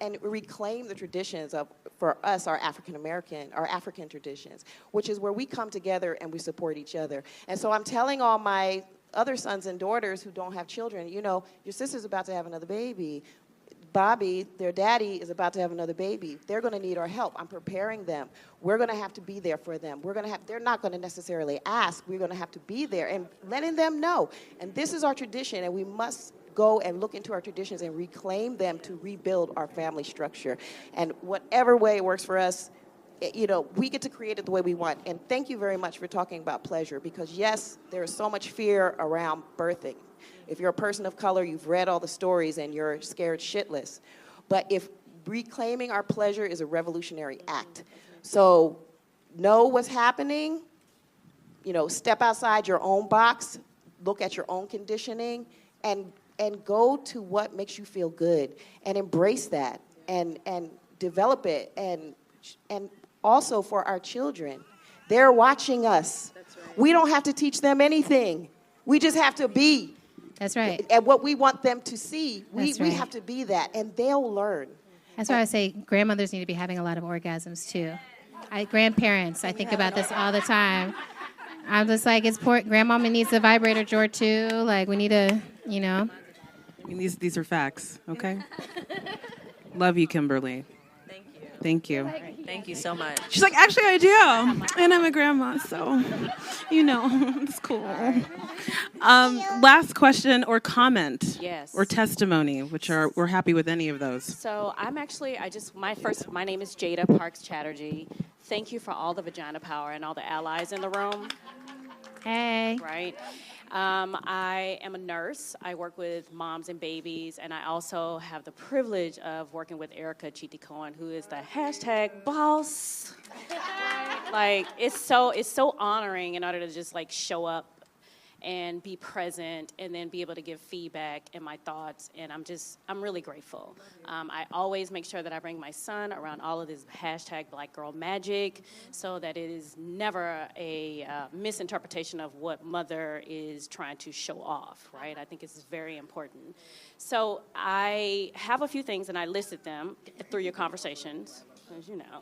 and reclaim the traditions for us, our African traditions, which is where we come together and we support each other. And so I'm telling all my other sons and daughters who don't have children, your sister's about to have another baby. Bobby, their daddy, is about to have another baby. They're going to need our help. I'm preparing them. We're going to have to be there for them. They're not going to necessarily ask. We're going to have to be there and letting them know. And this is our tradition, and we must go and look into our traditions and reclaim them to rebuild our family structure. And whatever way it works for us, we get to create it the way we want. And thank you very much for talking about pleasure, because yes, there is so much fear around birthing. If you're a person of color, you've read all the stories and you're scared shitless. But if reclaiming our pleasure is a revolutionary act. So know what's happening, step outside your own box, look at your own conditioning, and go to what makes you feel good and embrace that and develop it. And also for our children, they're watching us. That's right. We don't have to teach them anything. We just have to be. That's right. And what we want them to see, we have to be that, and they'll learn. That's why I say grandmothers need to be having a lot of orgasms, too. Grandparents, I think about this all the time. I'm just like, grandmama needs a vibrator drawer, too. We need to, I mean, these are facts, okay? Love you, Kimberly. Thank you. Thank you so much. She's like, actually, I do. And I'm a grandma, so, it's cool. Last question or comment. Yes. Or testimony, we're happy with any of those. So I'm actually, my name is Jada Parks Chatterjee. Thank you for all the vagina power and all the allies in the room. Hey. Right. I am a nurse. I work with moms and babies, and I also have the privilege of working with Erica Chidi Cohen, who is the #boss. Like, it's so honoring in order to just like show up and be present and then be able to give feedback and my thoughts. And I'm really grateful. I always make sure that I bring my son around all of this hashtag Black Girl Magic so that it is never a misinterpretation of what mother is trying to show off, right? I think it's very important. So I have a few things and I listed them through your conversations, as you know.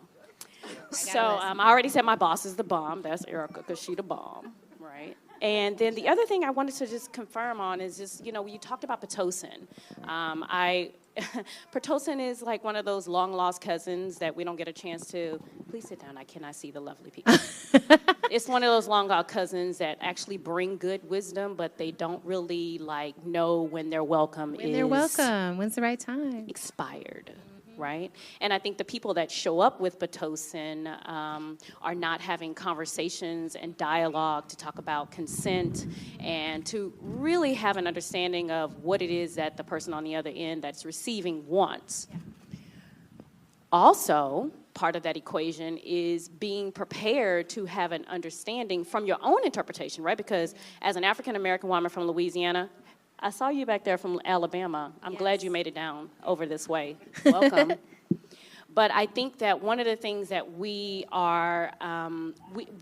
So I already said my boss is the bomb. That's Erica, because she the bomb, right? And then the other thing I wanted to just confirm on is just, when you talked about Pitocin, Pitocin is like one of those long-lost cousins that we don't get a chance to, please sit down, I cannot see the lovely people. It's one of those long-lost cousins that actually bring good wisdom, but they don't really like know when their welcome When's the right time? Expired. Right? And I think the people that show up with Pitocin are not having conversations and dialogue to talk about consent and to really have an understanding of what it is that the person on the other end that's receiving wants. Yeah. Also, part of that equation is being prepared to have an understanding from your own interpretation, right? Because as an African-American woman from Louisiana, I saw you back there from Alabama. I'm glad you made it down over this way. Welcome. But I think that one of the things that we are,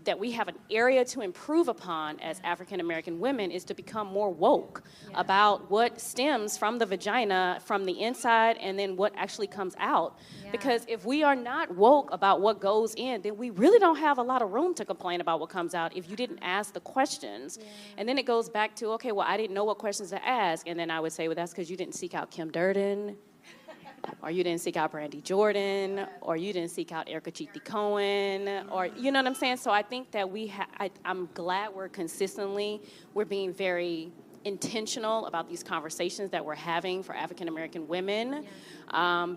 that we have an area to improve upon as African American women is to become more woke about what stems from the vagina, from the inside, and then what actually comes out. Because if we are not woke about what goes in, then we really don't have a lot of room to complain about what comes out if you didn't ask the questions. And then it goes back to, okay, well, I didn't know what questions to ask. And then I would say, well, that's because you didn't seek out Kim Durden, or you didn't seek out Brandy Jordan, or you didn't seek out Erica Chidi Cohen, or you know what I'm saying? So I think that I'm glad we're being very intentional about these conversations that we're having for African American women,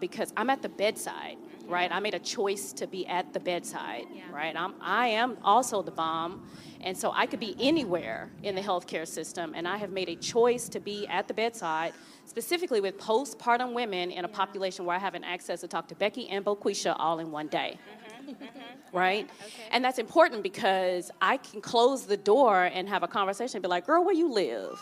because I'm at the bedside, right? I made a choice to be at the bedside, right? I am also the bomb, and so I could be anywhere in the healthcare system, and I have made a choice to be at the bedside, specifically with postpartum women in a population where I have an access to talk to Becky and Boquisha all in one day. Right? Okay. And that's important because I can close the door and have a conversation and be like, girl, where you live?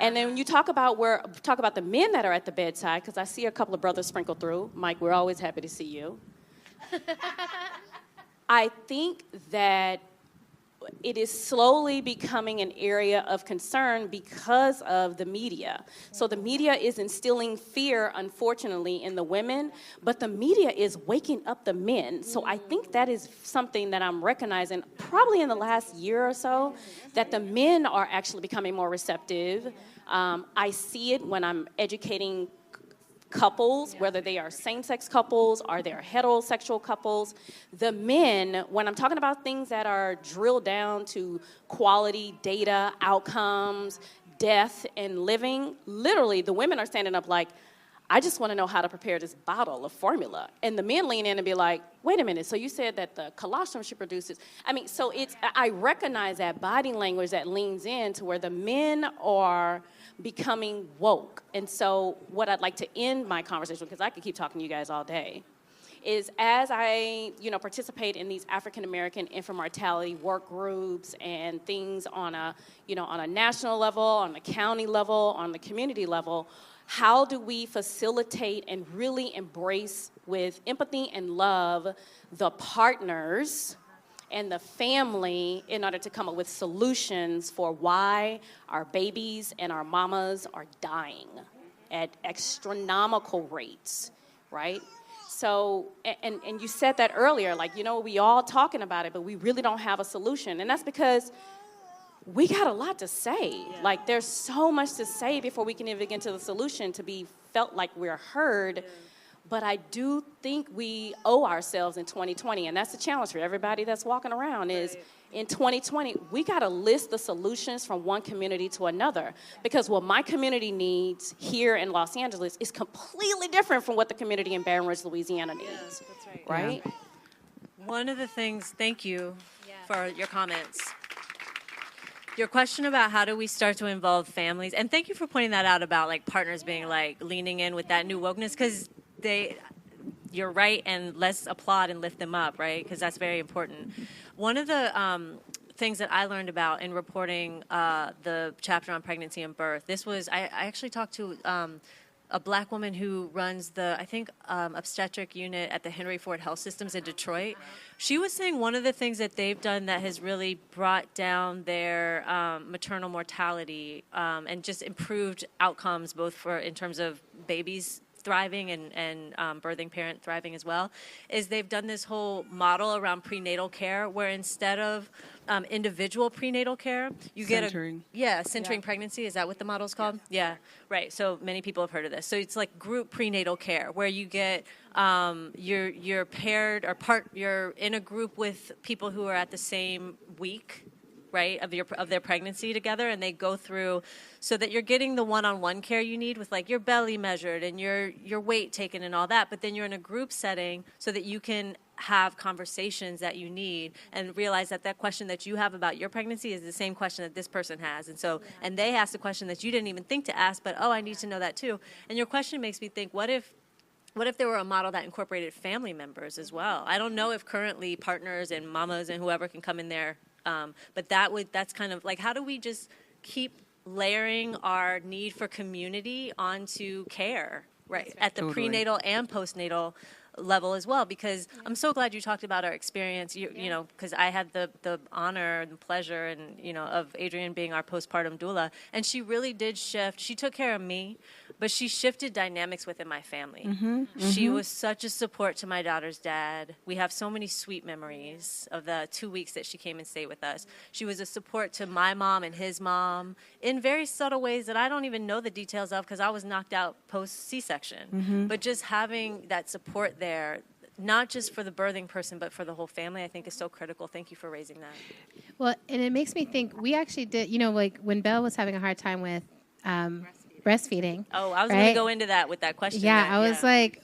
And then when you talk about the men that are at the bedside, because I see a couple of brothers sprinkle through. Mike, we're always happy to see you. I think that it is slowly becoming an area of concern because of the media. So the media is instilling fear, unfortunately, in the women, but the media is waking up the men. So I think that is something that I'm recognizing probably in the last year or so, that the men are actually becoming more receptive. I see it when I'm educating couples, whether they are same-sex couples or they're heterosexual couples. The men, when I'm talking about things that are drilled down to quality, data, outcomes, death, and living, literally the women are standing up like, I just want to know how to prepare this bottle of formula. And the men lean in and be like, wait a minute, so you said that the colostrum she produces. So I recognize that body language that leans in to where the men are becoming woke. And so what I'd like to end my conversation, because I could keep talking to you guys all day, is as I participate in these African American infant mortality work groups and things on a national level, on the county level, on the community level, how do we facilitate and really embrace with empathy and love the partners and the family in order to come up with solutions for why our babies and our mamas are dying at astronomical rates, right? So, and you said that earlier, we all talking about it, but we really don't have a solution. And that's because we got a lot to say. There's so much to say before we can even get to the solution to be felt like we're heard. Yeah. But I do think we owe ourselves in 2020, and that's the challenge for everybody that's walking around is in 2020, we got to list the solutions from one community to another, because what my community needs here in Los Angeles is completely different from what the community in Baton Rouge, Louisiana needs. Yeah, that's right? Yeah. One of the things, thank you for your comments. Your question about how do we start to involve families, and thank you for pointing that out about partners being leaning in with that new wokeness, because you're right, and let's applaud and lift them up, right? Because that's very important. One of the things that I learned about in reporting the chapter on pregnancy and birth, I actually talked to a black woman who runs the, I think, obstetric unit at the Henry Ford Health Systems in Detroit. She was saying one of the things that they've done that has really brought down their maternal mortality and just improved outcomes, both in terms of babies thriving and birthing parent thriving as well, is they've done this whole model around prenatal care where instead of individual prenatal care, you Centering. get centering pregnancy. Is that what the model's called? Yeah, right. So many people have heard of this. So it's like group prenatal care where you get you're paired or you're in a group with people who are at the same week, right, of their pregnancy together, and they go through so that you're getting the one-on-one care you need with like your belly measured and your weight taken and all that, but then you're in a group setting so that you can have conversations that you need and realize that question that you have about your pregnancy is the same question that this person has. And so, and they ask the question that you didn't even think to ask, but I need to know that too. And your question makes me think, what if there were a model that incorporated family members as well? I don't know if currently partners and mamas and whoever can come in there, but that's kind of like, how do we just keep layering our need for community onto care, right, at the prenatal and postnatal level as well? Because I'm so glad you talked about our experience, you know, because I had the honor and pleasure and, of Adrienne being our postpartum doula, and she really did shift. She took care of me, but she shifted dynamics within my family. She was such a support to my daughter's dad. We have so many sweet memories of the 2 weeks that she came and stayed with us. She was a support to my mom and his mom in very subtle ways that I don't even know the details of because I was knocked out post C-section. But just having that support there, not just for the birthing person, but for the whole family, I think is so critical. Thank you for raising that. Well, and it makes me think, we actually did, like when Belle was having a hard time with breastfeeding. Oh, I was going to go into that with that question. Yeah, I was like,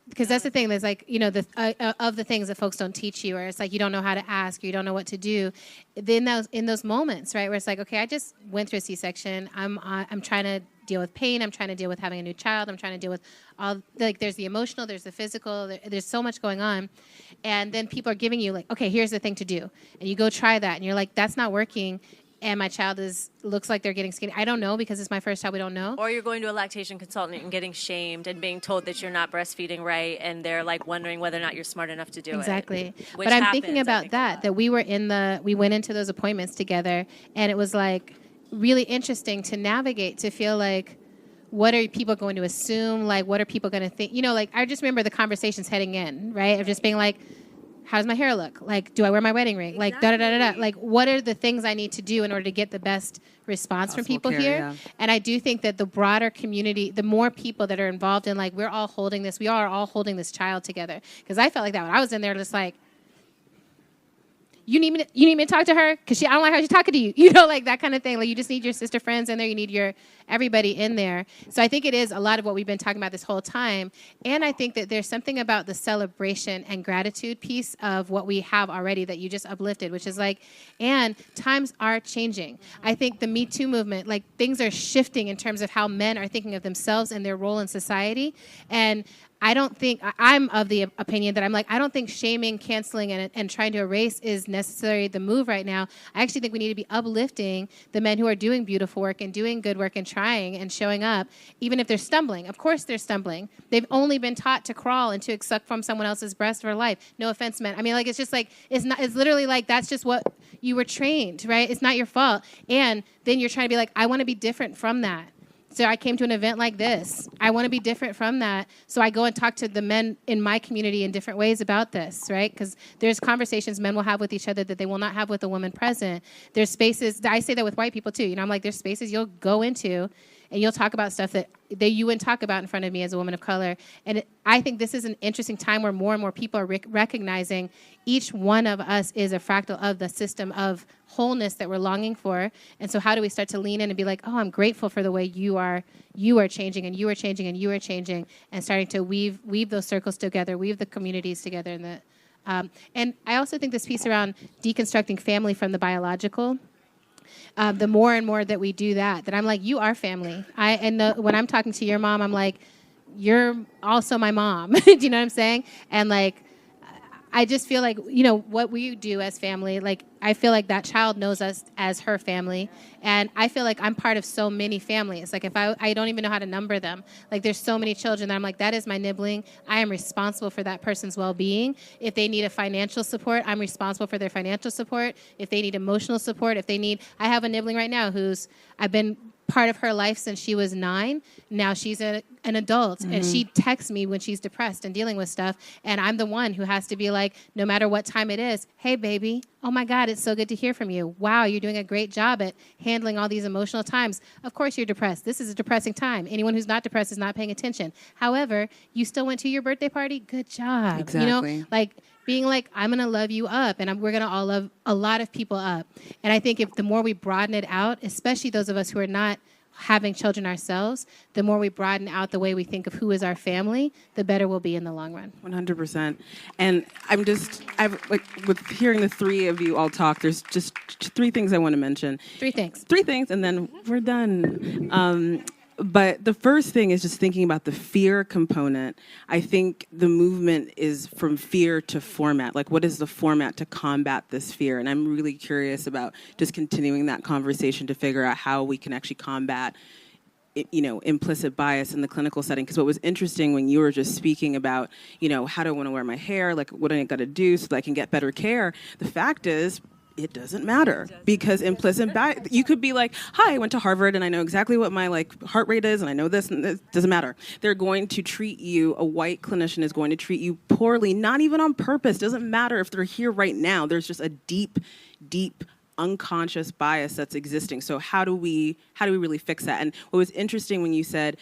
because that's the thing. There's like, of the things that folks don't teach you, or it's like you don't know how to ask, or you don't know what to do. Then in those moments, right, where it's like, okay, I just went through a C-section. I'm trying to deal with pain. I'm trying to deal with having a new child. I'm trying to deal with all, like, there's the emotional, there's the physical, there's so much going on. And then people are giving you like, okay, here's the thing to do. And you go try that, and you're like, that's not working. And my child looks like they're getting skinny. I don't know because it's my first child. We don't know. Or you're going to a lactation consultant and getting shamed and being told that you're not breastfeeding right, and they're like wondering whether or not you're smart enough to do it. Exactly. But I'm thinking about that we went into those appointments together, and it was like really interesting to navigate, to feel like, what are people going to assume? Like, what are people going to think? Like, I just remember the conversations heading in, right? Of just being like, how does my hair look? Like, do I wear my wedding ring? Like, da-da-da-da-da. Like, what are the things I need to do in order to get the best response from people here? Yeah. And I do think that the broader community, the more people that are involved in, like, we are all holding this child together. Because I felt like that when I was in there, just like, you need me to talk to her? Because I don't like how she's talking to you. Like that kind of thing. Like, you just need your sister friends in there. You need everybody in there. So I think it is a lot of what we've been talking about this whole time. And I think that there's something about the celebration and gratitude piece of what we have already that you just uplifted, which is like, and times are changing. I think the Me Too movement, like, things are shifting in terms of how men are thinking of themselves and their role in society. And I don't think, I'm of the opinion that I don't think shaming, canceling, and trying to erase is necessarily the move right now. I actually think we need to be uplifting the men who are doing beautiful work and doing good work and trying and showing up, even if they're stumbling. Of course they're stumbling. They've only been taught to crawl and to suck from someone else's breast for life. No offense, men. I mean, like, it's just like, it's literally like, that's just what you were trained, right? It's not your fault. And then you're trying to be like, I want to be different from that. So I came to an event like this. I want to be different from that. So I go and talk to the men in my community in different ways about this, right? Because there's conversations men will have with each other that they will not have with a woman present. There's spaces, I say that with white people too. I'm like, there's spaces you'll go into and you'll talk about stuff that you wouldn't talk about in front of me as a woman of color. And I think this is an interesting time where more and more people are recognizing each one of us is a fractal of the system of wholeness that we're longing for. And so how do we start to lean in and be like, oh, I'm grateful for the way you are changing, and you are changing, and you are changing, and starting to weave those circles together, weave the communities together. And I also think this piece around deconstructing family from the biological, the more and more that we do that I'm like, you are family. When I'm talking to your mom, I'm like, you're also my mom. Do you know what I'm saying? And like, I just feel like, you know, what we do as family, like, I feel like that child knows us as her family. And I feel like I'm part of so many families. Like, if I don't even know how to number them. Like, there's so many children that I'm like, that is my nibbling. I am responsible for that person's well-being. If they need a financial support, I'm responsible for their financial support. If they need emotional support, I have a nibbling right now I've been part of her life since she was 9. Now she's an adult, and she texts me when she's depressed and dealing with stuff, and I'm the one who has to be like, no matter what time it is, hey, baby, oh, my God, it's so good to hear from you. Wow, you're doing a great job at handling all these emotional times. Of course you're depressed. This is a depressing time. Anyone who's not depressed is not paying attention. However, you still went to your birthday party. Good job. Exactly. You know, like, being like, I'm going to love you up, and we're going to all love a lot of people up. And I think if the more we broaden it out, especially those of us who are not having children ourselves, the more we broaden out the way we think of who is our family, the better we'll be in the long run. 100%. And with hearing the three of you all talk, there's just 3 things I want to mention. 3 things. 3 things, and then we're done. But the first thing is just thinking about the fear component. I think the movement is from fear to format. Like, what is the format to combat this fear? And I'm really curious about just continuing that conversation to figure out how we can actually combat, you know, implicit bias in the clinical setting. Because what was interesting when you were just speaking about, you know, how do I want to wear my hair? Like, what do I got to do so that I can get better care? The fact is, it doesn't matter, because implicit bias, you could be like, hi, I went to Harvard and I know exactly what my like heart rate is and I know this, and it doesn't matter. They're going to treat you, a white clinician is going to treat you poorly, not even on purpose. Doesn't matter if they're here right now. There's just a deep, deep unconscious bias that's existing. So how do we really fix that? And what was interesting when you said,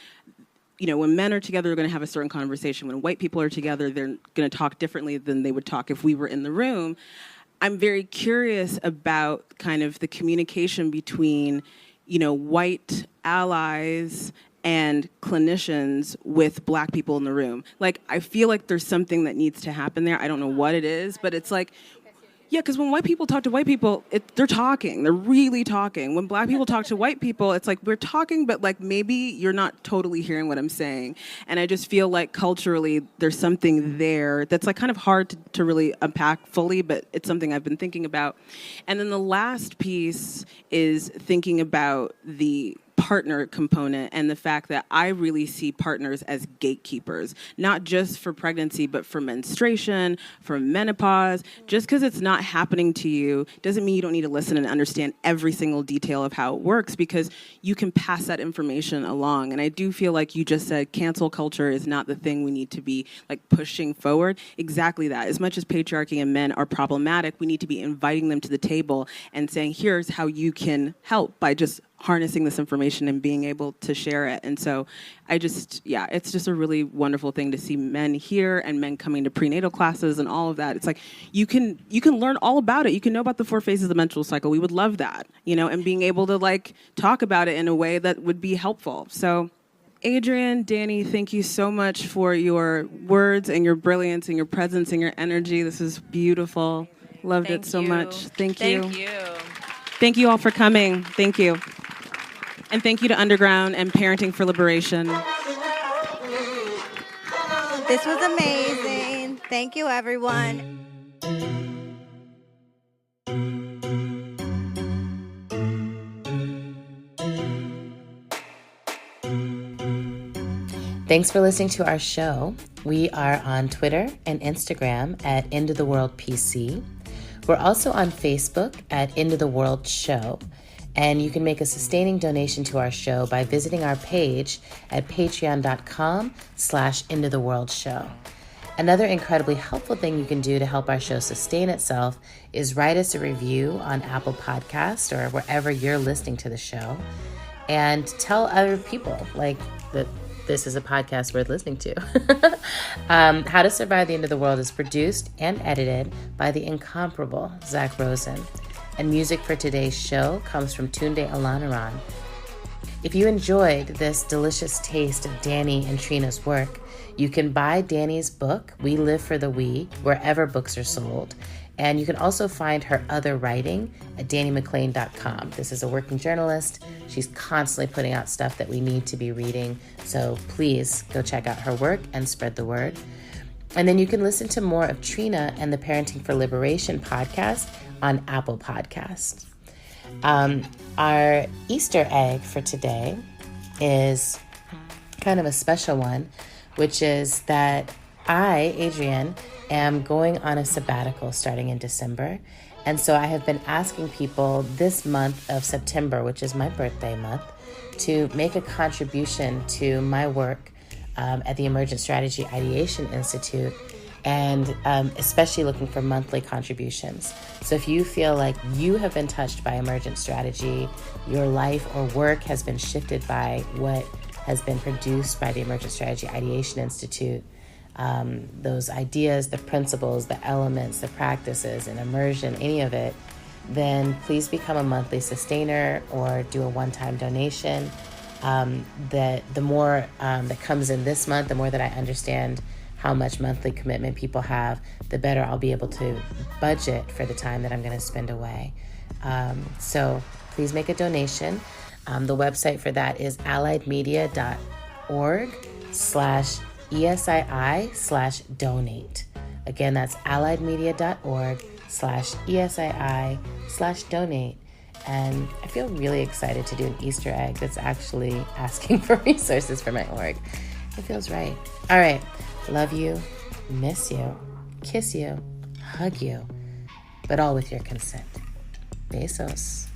you know, when men are together, they're going to have a certain conversation. When white people are together, they're going to talk differently than they would talk if we were in the room. I'm very curious about kind of the communication between, you know, white allies and clinicians with black people in the room. Like, I feel like there's something that needs to happen there. I don't know what it is, but it's like, yeah, because when white people talk to white people, they're talking. They're really talking. When black people talk to white people, it's like, we're talking, but like maybe you're not totally hearing what I'm saying. And I just feel like culturally there's something there that's like kind of hard to really unpack fully, but it's something I've been thinking about. And then the last piece is thinking about the partner component and the fact that I really see partners as gatekeepers, not just for pregnancy, but for menstruation, for menopause. Just because it's not happening to you doesn't mean you don't need to listen and understand every single detail of how it works, because you can pass that information along. And I do feel like you just said cancel culture is not the thing we need to be like pushing forward. Exactly that. As much as patriarchy and men are problematic, we need to be inviting them to the table and saying, here's how you can help by just harnessing this information and being able to share it. And so it's just a really wonderful thing to see men here and men coming to prenatal classes and all of that. It's like, you can learn all about it. You can know about the 4 phases of the menstrual cycle. We would love that, you know, and being able to like talk about it in a way that would be helpful. So Adrienne, Dani, thank you so much for your words and your brilliance and your presence and your energy. This is beautiful. Loved it so much. Thank you. Thank you. Thank you all for coming. Thank you. And thank you to Underground and Parenting for Liberation. This was amazing. Thank you, everyone. Thanks for listening to our show. We are on Twitter and Instagram at End of the World PC. We're also on Facebook at End of the World Show. And you can make a sustaining donation to our show by visiting our page at patreon.com/End of the World Show. Another incredibly helpful thing you can do to help our show sustain itself is write us a review on Apple Podcasts or wherever you're listening to the show, and tell other people like that this is a podcast worth listening to. How to Survive the End of the World is produced and edited by the incomparable Zach Rosen. And music for today's show comes from Tunde Alanaran. If you enjoyed this delicious taste of Dani and Trina's work, you can buy Dani's book, We Live for the We, wherever books are sold. And you can also find her other writing at DaniMcClain.com. This is a working journalist. She's constantly putting out stuff that we need to be reading. So please go check out her work and spread the word. And then you can listen to more of Trina and the Parenting for Liberation podcast on Apple Podcasts. Our Easter egg for today is kind of a special one, which is that I, Adrienne, am going on a sabbatical starting in December. And so I have been asking people this month of September, which is my birthday month, to make a contribution to my work at the Emergent Strategy Ideation Institute, and especially looking for monthly contributions. So if you feel like you have been touched by emergent strategy, your life or work has been shifted by what has been produced by the Emergent Strategy Ideation Institute, those ideas, the principles, the elements, the practices, and immersion, any of it, then please become a monthly sustainer or do a one-time donation. The more that comes in this month, the more that I understand how much monthly commitment people have, the better I'll be able to budget for the time that I'm going to spend away. So please make a donation. The website for that is alliedmedia.org/ESII/donate. Again, that's alliedmedia.org/ESII/donate. And I feel really excited to do an Easter egg that's actually asking for resources for my org. It feels right. All right. Love you, miss you, kiss you, hug you, but all with your consent. Besos.